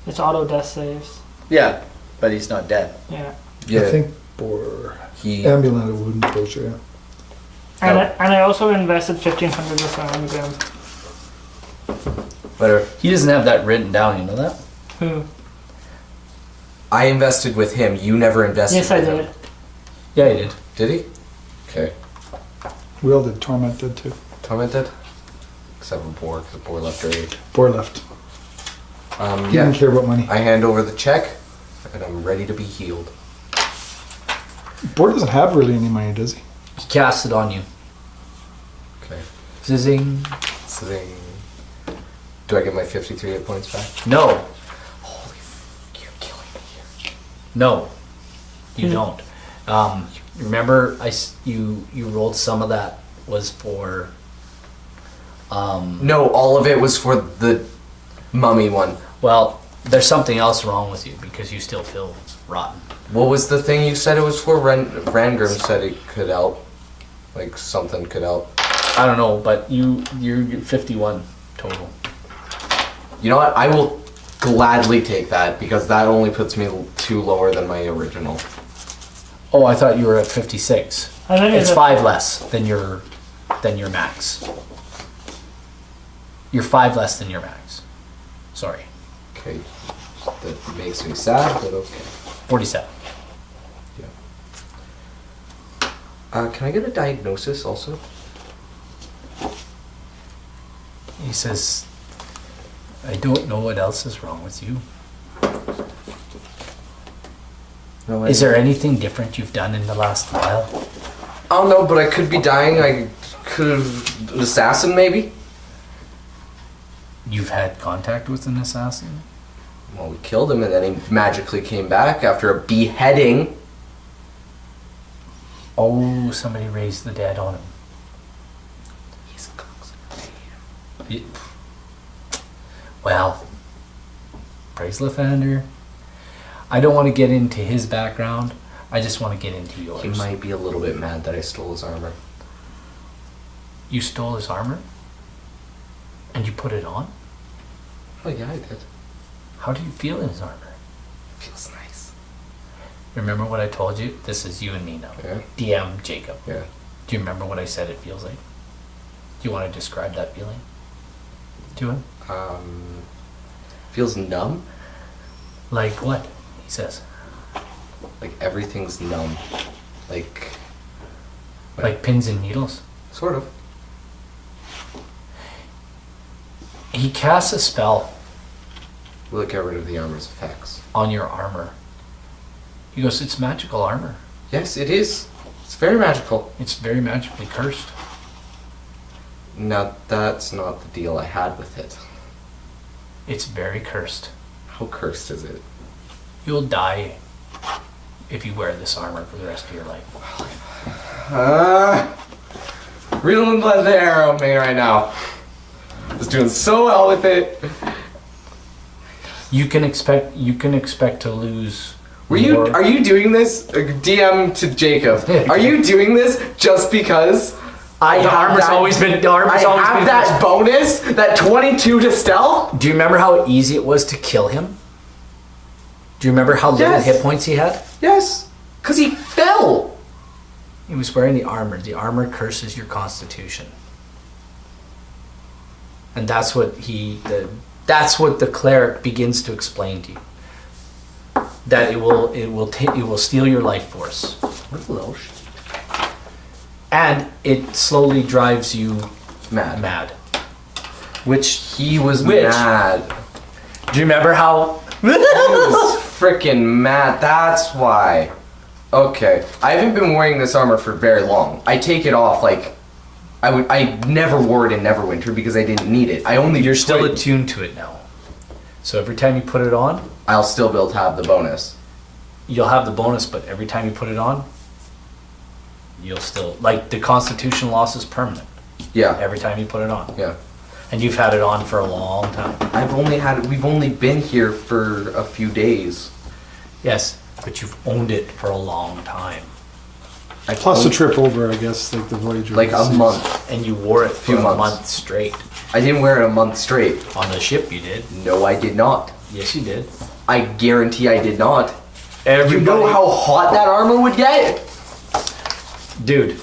It's auto death saves. Yeah, but he's not dead. Yeah. Yeah. I think Boar. He. Ambulant of wooden closure, yeah. And I also invested 1,500 with an anagram. Better. He doesn't have that written down, you know that? Who? I invested with him. You never invested. Yes, I with did. Him. Yeah, he did. Did he? Okay. We all did. Torment did too. Tormented. Except for Boar, because Boar left early. Boar left. He Yeah. didn't care about money. I hand over the check, and I'm ready to be healed. Boar doesn't have really any money, does he? He cast it on you. Okay. Zizzing. Zing. Do I get my 53 hit points back? No. Holy f***, you're killing me here. No. You don't. Remember, you rolled some of that was for. No, all of it was for the mummy one. Well, there's something else wrong with you because you still feel rotten. What was the thing you said it was for? Rangrim said it could help. Like something could help. I don't know, but you're 51 total. You know what? I will gladly take that because that only puts me 2 lower than my original. Oh, I thought you were at 56. I think It's it's 5 less than your max. You're 5 less than your max. Sorry. Okay. That makes me sad, but okay. 47. Yeah. Can I get a diagnosis also? He says, I don't know what else is wrong with you. No, Is there anything different you've done in the last while? I don't know, but I could be dying. I could have an assassin, maybe. You've had contact with an assassin? Well, we killed him, and then he magically came back after a beheading. Oh, somebody raised the dead on him. He's a cocksucker. It- Well, praise Lathander. I don't want to get into his background. I just want to get into yours. He might be a little bit mad that I stole his armor. You stole his armor? And you put it on? Oh yeah, I did. How do you feel in his armor? Feels nice. Remember what I told you? This is you and me now. Yeah. DM Jacob. Yeah. Do you remember what I said it feels like? Do you want to describe that feeling to him? Feels numb. Like what? He says. Like everything's numb. Like Like pins and needles? sort of. He casts a spell Will it get rid of the armor's effects? on your armor. He goes, it's magical armor. Yes, it is. It's very magical. It's very magically cursed. Now that's not the deal I had with it. It's very cursed. How cursed is it? You'll die if you wear this armor for the rest of your life. Reeling blood the arrow at me right now. Just doing so well with it. You can expect to lose. Are you doing this? DM to Jacob. Are you doing this just because I The have armor's that, always been. The armor's I always have been that cursed. bonus, that 22 to stealth? Do you remember how easy it was to kill him? Do you remember how little Yes. hit points he had? Yes. Because he fell. He was wearing the armor. The armor curses your constitution. And that's what that's what the cleric begins to explain to you. That it will steal your life force. What a little shit. And it slowly drives you Mad. Which He was Which? mad. do you remember how He was freaking mad. That's why. Okay. I haven't been wearing this armor for very long. I take it off like I never wore it in Neverwinter because I didn't need it. you're still attuned to it now. So every time you put it on, I'll still be able to have the bonus. you'll have the bonus, but every time you put it on, you'll still like the constitution loss is permanent Yeah. every time you put it on. Yeah. And you've had it on for a long time. We've only been here for a few days. Yes, but you've owned it for a long time. Plus a trip over, I guess, like the Voyager. Like a month. And you wore it for Few a months. month straight. I didn't wear it a month straight. On the ship you did. No, I did not. Yes, you did. I guarantee I did not. You Everybody, know how hot that armor would get? Dude,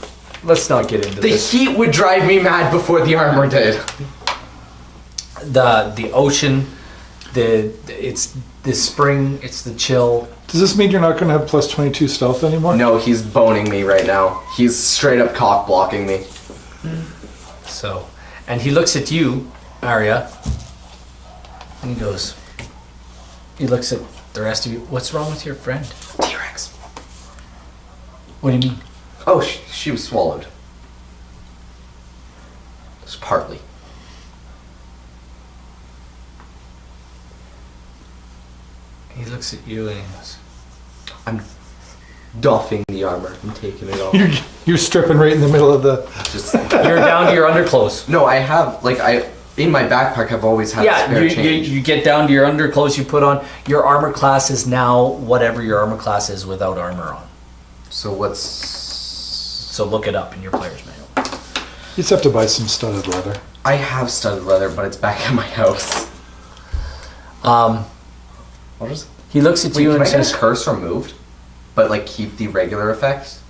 let's not get into The this. heat would drive me mad before the armor did. The ocean, it's the spring, it's the chill. Does this mean you're not going to have plus 22 stealth anymore? No, he's boning me right now. He's straight up cock blocking me. So, and he looks at you, Arya, and he looks at the rest of you. What's wrong with your friend? T-Rex. What do you mean? Oh, she was swallowed. Just partly. He looks at you and he goes, I'm doffing the armor. I'm taking it off. You're stripping right in the middle of the... Just you're down to your underclothes. no, I have in my backpack. I've always had Yeah, spare you change. get down to your underclothes, you put on. Your armor class is now whatever your armor class is without armor on. So what's So look it up in your player's manual. You just have to buy some studded leather. I have studded leather, but it's back at my house. What is? He looks at Wait, you can and I get says, a curse removed, but like keep the regular effects?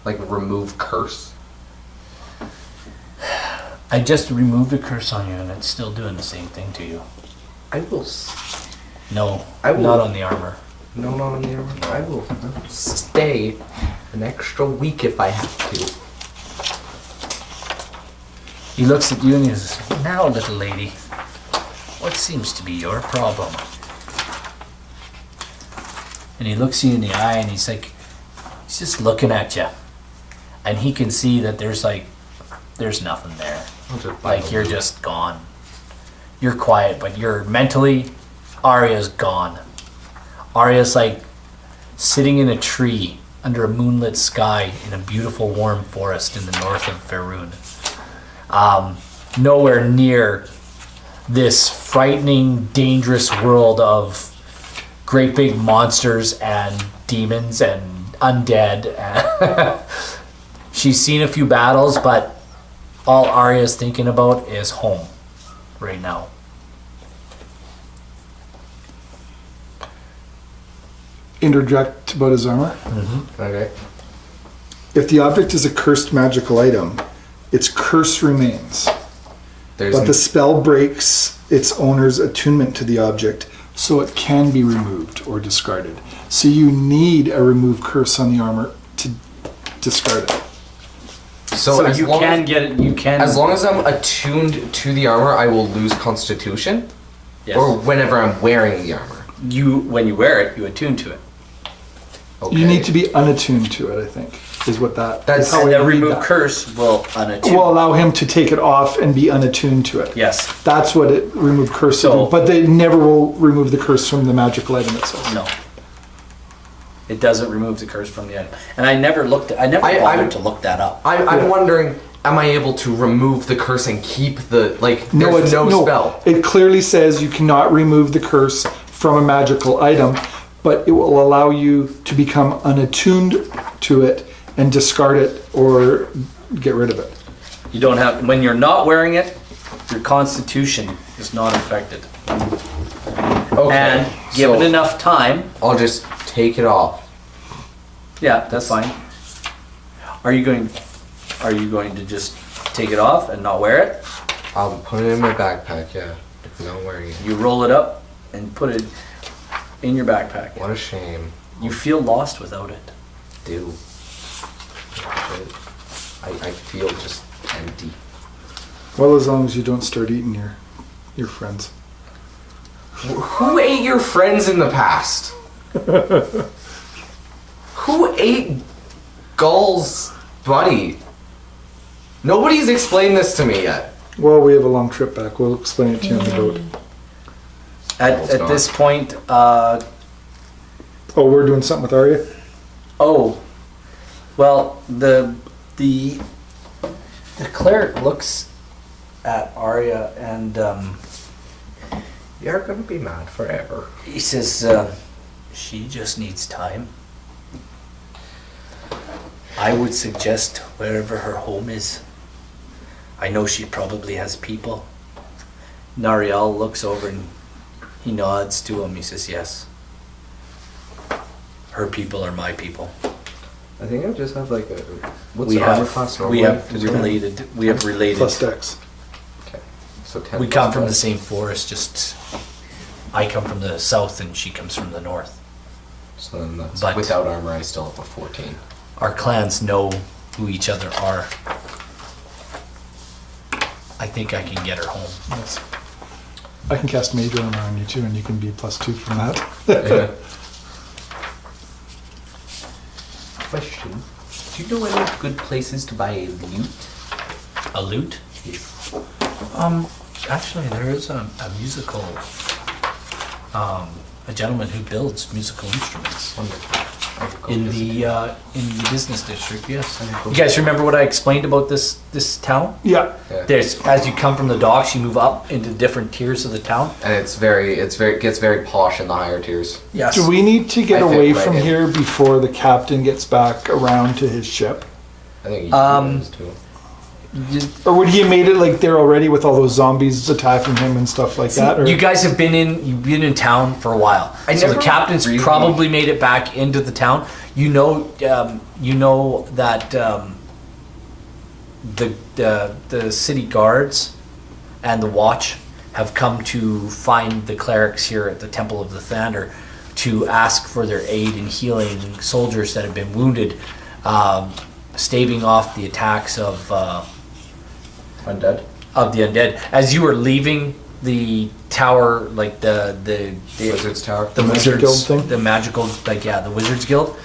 Like remove curse. I just removed a curse on you, and it's still doing the same thing to you. I will. No, I will- not on the armor. No, not on the armor. I will stay an extra week if I have to. He looks at you and he says, "Now, little lady, what seems to be your problem?" And he looks you in the eye and he's just looking at you. And he can see that there's nothing there. Like you're just gone. You're quiet, but you're mentally, Arya's gone. Arya's like sitting in a tree under a moonlit sky in a beautiful warm forest in the north of Faerun. Nowhere near this frightening, dangerous world of great big monsters and demons and undead. She's seen a few battles, but all Arya's thinking about is home right now. Interject about his armor. Okay. If the object is a cursed magical item, its curse remains. But the spell breaks its owner's attunement to the object, so it can be removed or discarded. So you need a remove curse on the armor to discard it. So you can get it. You can. As long as I'm attuned to the armor, I will lose Constitution. Yes. Or whenever I'm wearing the armor. When you wear it, you attune to it. Okay. You need to be unattuned to it, I think, is what that That's- is how And I the read remove that. curse will unattune. Will allow him to take it off and be unattuned to it. Yes. That's what it remove curse will So- do. But they never will remove the curse from the magical item itself. No. It doesn't remove the curse from the item. And I never bothered I'm- to look that up. I'm wondering, am I able to remove the curse and keep the, like, there's no spell? It clearly says you cannot remove the curse from a magical item, but it will allow you to become unattuned to it and discard it or get rid of it. You don't have, when you're not wearing it, your constitution is not affected. Okay. And given so enough time, I'll just take it off. yeah, that's fine. Are you going to just take it off and not wear it? I'll put it in my backpack, yeah. If not wearing it. You roll it up and put it in your backpack. What a shame. You feel lost without it. Do. I feel just empty. Well, as long as you don't start eating your friends. Who ate your friends in the past? Who ate Gull's buddy? Nobody's explained this to me yet. Well, we have a long trip back. We'll explain it to you on the boat. At this point, Oh, we're doing something with Arya? well, the cleric looks at Arya and You're gonna be mad forever. he says, she just needs time. I would suggest wherever her home is. I know she probably has people. Nariel looks over and he nods to him. He says, yes. Her people are my people. I think I just have like a. What's We the armor have, class we normally? have Is it 10? related, we have related. Plus Dex. Okay. So 10. We plus come from the plus. same forest, just I come from the south and she comes from the north. So then that's But- without armor, I still have a 14. Our clans know who each other are. I think I can get her home. Yes. I can cast Mage Armor on you too, and you can be +2 from that. Yeah. Question. Do you know any good places to buy a lute? A lute? Yes. Actually, there is a musical, a gentleman who builds musical instruments Wonderful. in the business district. Yes. You guys remember what I explained about this town? Yeah. Yeah. There's, as you come from the docks, you move up into different tiers of the town. And it gets very posh in the higher tiers. Yes. Do we need to get I fit away right from in. here before the captain gets back around to his ship? I think you guys too. Or would he have made it like there already with all those zombies attacking him and stuff like that? Or? You guys have been in town for a while. I So the never captain's really- probably made it back into the town. You know that the city guards and the watch have come to find the clerics here at the Temple of the Thunder to ask for their aid in healing soldiers that have been wounded, staving off the attacks of Undead. Of the undead. As you were leaving the tower, like the Wizard's Tower. the Wizard wizards, Guild thing? the magical, like the Wizards Guild,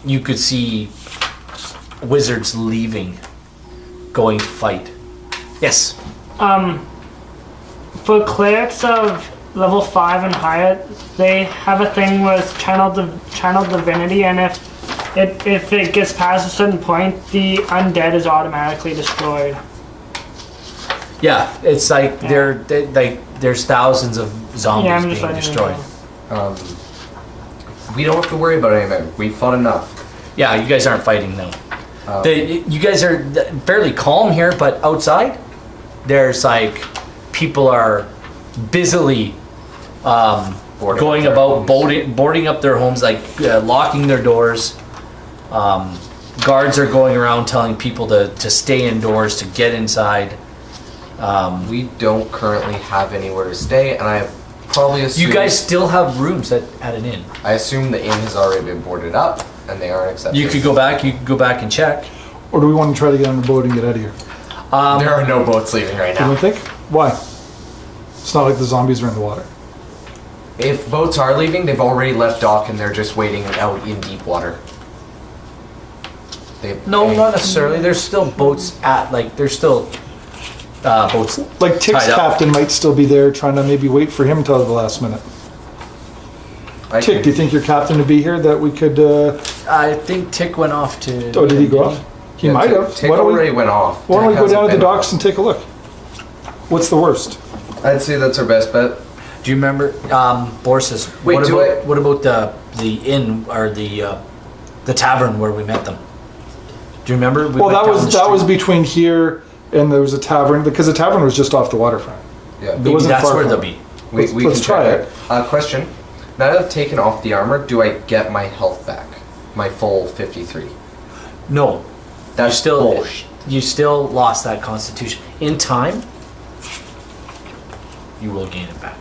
you could see wizards leaving, going to fight. Yes. For clerics of level 5 and higher, they have a thing with channel divinity, and if it gets past a certain point, the undead is automatically destroyed. Yeah, it's like there's thousands of zombies Yeah, I'm just being letting you destroyed. know. We don't have to worry about anything. We fought enough. Yeah, you guys aren't fighting though. You guys are fairly calm here, but outside, there's like people are busily going about boarding up their homes, like locking their doors. Guards are going around telling people to stay indoors, to get inside. We don't currently have anywhere to stay, and I probably assume... You guys still have rooms at an inn. I assume the inn has already been boarded up, and they aren't accepting. You could go back. You could go back and check. Or do we want to try to get on the boat and get out of here? There are no boats leaving right Do now. we think? Why? It's not like the zombies are in the water. If boats are leaving, they've already left dock, and they're just waiting out in deep water. No, not necessarily. There's still boats there's still boats. Like Tick's tied up. captain might still be there trying to maybe wait for him till the last minute. Tick, do you think your captain would be here that we could... I think Tick went off to. Oh, did he go off? He might have. Tick Why don't already we, went off. why don't we Tick go down hasn't to the been docks and take a look? What's the worst? off. I'd say that's our best bet. Do you remember? Boris says. Wait, what about the inn or the tavern where we met them? Do you remember? We Well, went that down the was that was street. between here and there was a tavern, because the tavern was just off the waterfront. Yeah. Maybe wasn't that's far where from they'll it. be. We Let's can try check it. Question. Now that I've taken off the armor, do I get my health back? My full 53? No, That's still bullshit. you still lost that constitution. In time, you will gain it back.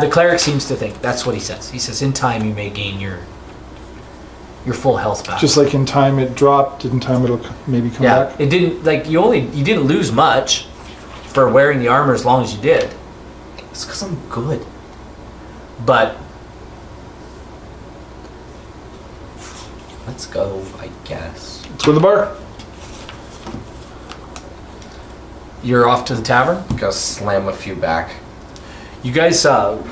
The cleric seems to think that's what he says. He says, in time, you may gain your full health back. Just like in time it dropped, in time it'll maybe come yeah, back. it didn't like you didn't lose much for wearing the armor as long as you did, It's because I'm good. but Let's go, I guess. Let's go to the bar. you're off to the tavern. Gotta slam a few back. You guys,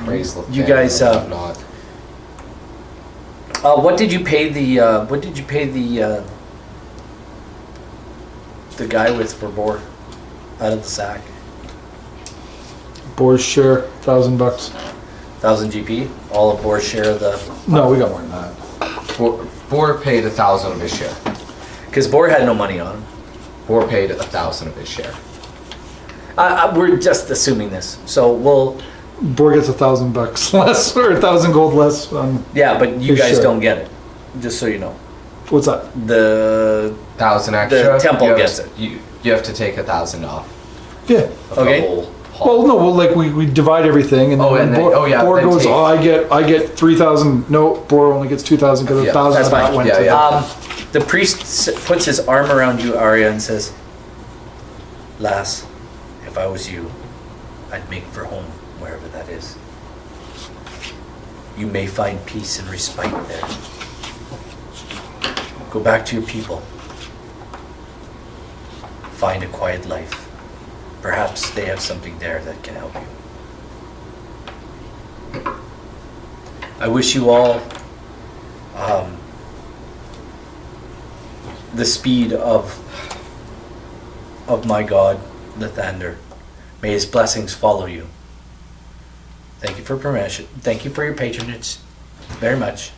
Praise the you fan guys, and whatnot. what did you pay the guy with for boar out of the sack? Boar's share, $1,000. 1,000 GP, all of Boar's share of the. No, we got more than that. Boar paid 1,000 of his share. Because Boar had no money on him. Boar paid 1,000 of his share. We're just assuming this, so we'll. Boar gets $1,000 less, or 1,000 gold less on... Yeah, but you His guys share. don't get it. Just so you know, What's that? the 1,000 extra. temple you have gets to- it. You have to take 1,000 off. Yeah. Of Okay. The whole haul. Well, no, like we divide everything, and then, Oh, and then- Boar, oh, yeah, Boar then goes, take- oh, I get 3,000. No, Boar only gets 2,000 because Yeah, 1,000 that's of that fine. went Yeah, to yeah. The priest puts his arm around you, Arya, and says, "Lass, if I was you, I'd make for home, wherever that is. You may find peace and respite there. Go back to your people. Find a quiet life. Perhaps they have something there that can help you. I wish you all the speed of my God, the Thunder. May his blessings follow you. Thank you for permission. Thank you for your patronage. Very much.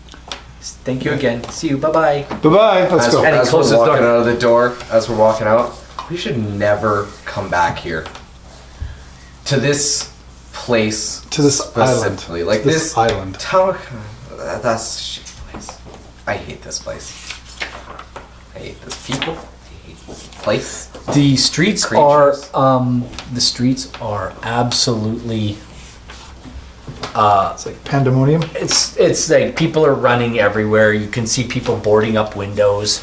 Thank you again. See you. Bye-bye. Bye-bye. Let's As, go. And he as closes we're the walking door. out of the door, as we're walking out, we should never come back here. To this place. To this island. specifically. Like This this island. Tamoachan. That's a shit place. I hate this place. I hate this people. I hate this place. The streets Creatures. are absolutely. It's like pandemonium. It's like people are running everywhere. You can see people boarding up windows.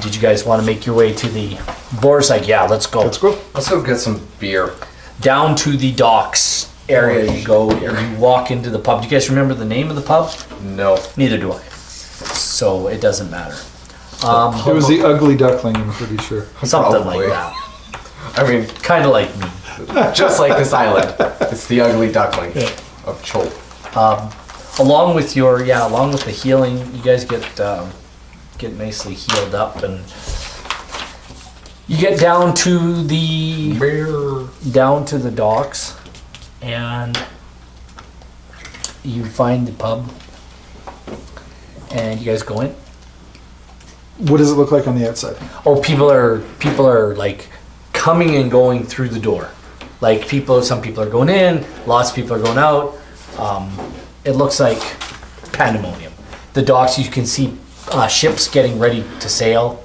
Did you guys want to make your way to the? Boar's like, yeah, let's go. Let's go. Let's go get some beer. Down to the docks area you go. You walk into the pub. Do you guys remember the name of the pub? No. Neither do I. So it doesn't matter. It was the Ugly Duckling, I'm pretty sure. Something Probably. like that. I mean, Kind of like me. just like this island. It's the ugly duckling of Chol. Along with the healing, you guys get nicely healed up, and you get down to the docks, and you find the pub, and you guys go in. What does it look like on the outside? Oh, people are like coming and going through the door. Like some people are going in, lots of people are going out. It looks like pandemonium. The docks, you can see ships getting ready to sail.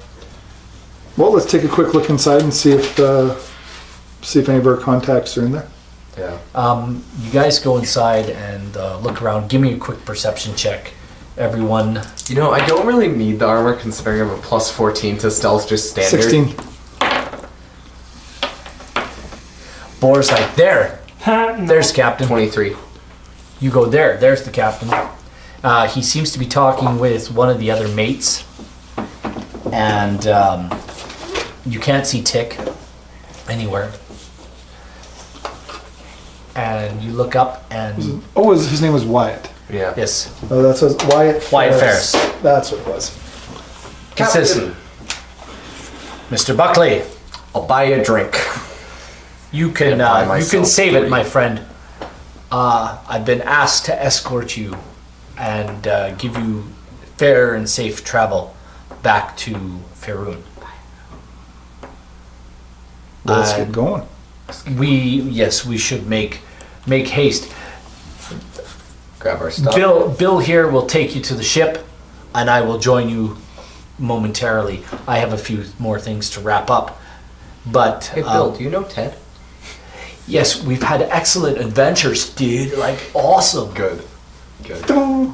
Well, let's take a quick look inside and see if any of our contacts are in there. Yeah. You guys go inside and look around. Give me a quick perception check, everyone. You know, I don't really need the armor considering I'm a plus 14 to stealth just standard. 16. Boar's like, there. There's Captain. 23. You go there. There's the captain. He seems to be talking with one of the other mates. And you can't see Tick anywhere. And you look up and... Oh, his name was Wyatt. Yeah. Yes. Oh, that's Wyatt. Wyatt Ferris. That's what it was. He says, Mr. Buckley, I'll buy you a drink. you can save it, my friend. I've been asked to escort you and give you fair and safe travel back to Faerun. Let's get going. We should make haste. Grab our stuff. Bill here will take you to the ship, and I will join you momentarily. I have a few more things to wrap up, but Hey, Bill, do you know Ted? yes, we've had excellent adventures, dude. Like awesome. Good. Good. Dong.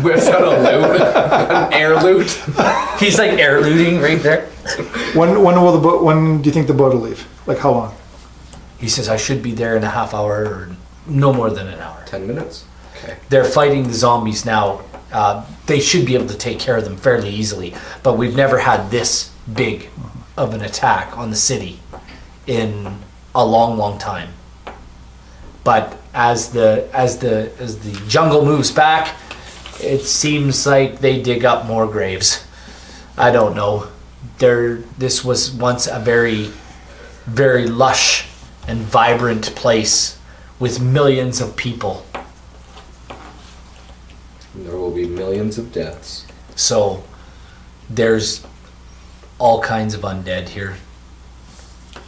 Whips out a loot. An air loot. He's like air looting right there. When do you think the boat will leave? Like how long? He says I should be there in a half hour, or no more than an hour. 10 minutes? Okay. They're fighting the zombies now. They should be able to take care of them fairly easily, but we've never had this big of an attack on the city in a long, long time. But as the jungle moves back, it seems like they dig up more graves. I don't know. This was once a very, very lush and vibrant place with millions of people. There will be millions of deaths. So there's all kinds of undead here.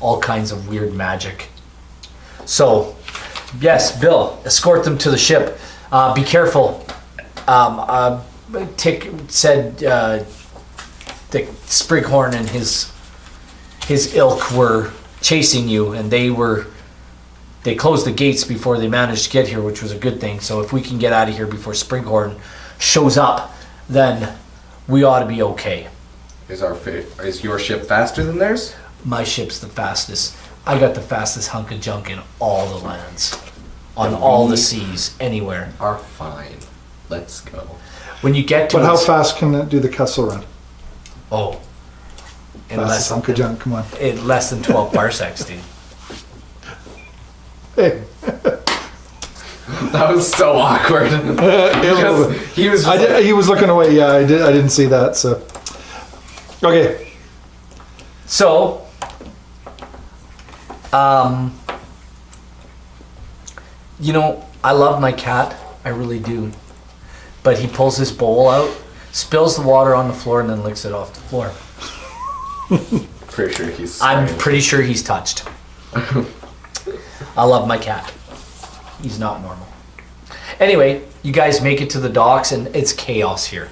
All kinds of weird magic. So, yes, Bill, escort them to the ship. Be careful. Tick said that Sprighorn and his ilk were chasing you, and they closed the gates before they managed to get here, which was a good thing. So if we can get out of here before Sprighorn shows up, then we ought to be okay. Is your ship faster than theirs? My ship's the fastest. I got the fastest hunk of junk in all the lands. On all the seas, anywhere. Are fine. Let's go. When you get to But how fast can it do the Kessel run? Oh. Fastest hunk of junk, come on. In less than 12 parsecs, dude. Hey. That was so awkward. He was just he was looking away. Yeah, I didn't see that. So, okay. So, you know, I love my cat. I really do. But he pulls his bowl out, spills the water on the floor, and then licks it off the floor. pretty sure he's. I'm pretty sure he's touched. I love my cat. He's not normal. Anyway, you guys make it to the docks, and it's chaos here.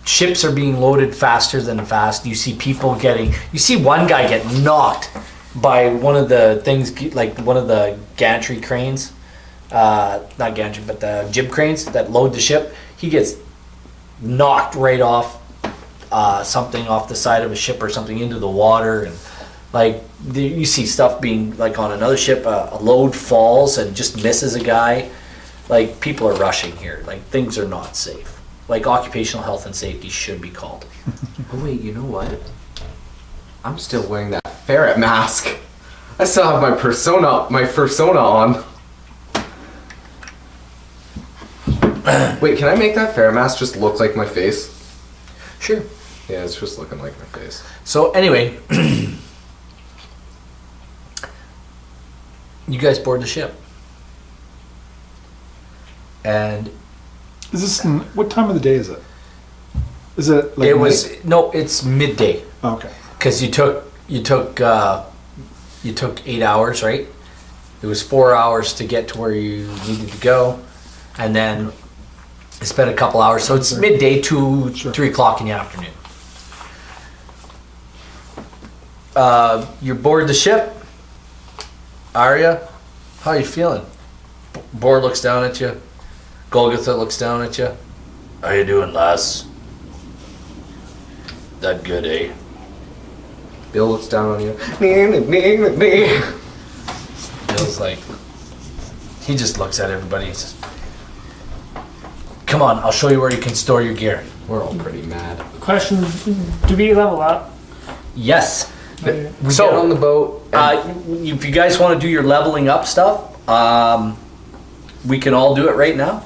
Ships are being loaded faster than fast. You see people you see one guy get knocked by one of the things, like one of the gantry cranes, not gantry, but the jib cranes that load the ship. He gets knocked right off something off the side of a ship or something into the water, and like you see stuff being like on another ship, a load falls and just misses a guy. Like people are rushing here. Like things are not safe. Like occupational health and safety should be called. Oh wait, you know what? I'm still wearing that ferret mask. I still have my persona on. Wait, can I make that ferret mask just look like my face? Sure. Yeah, it's just looking like my face. So anyway, you guys board the ship. And Is this what time of the day is it? Is it like it's midday. Okay. Because you took 8 hours, right? It was 4 hours to get to where you needed to go, and then I spent a couple hours. So it's midday to 3 o'clock in the afternoon. You're aboard the ship. Arya, how are you feeling? Board looks down at you. Golgotha looks down at you. How you doing, lass? That good, eh? Bill looks down on you. Bill's like, he just looks at everybody and says, come on, I'll show you where you can store your gear. We're all pretty mad. Question: do we level up? Yes. Okay. We get on the boat. If you guys want to do your leveling up stuff, we can all do it right now.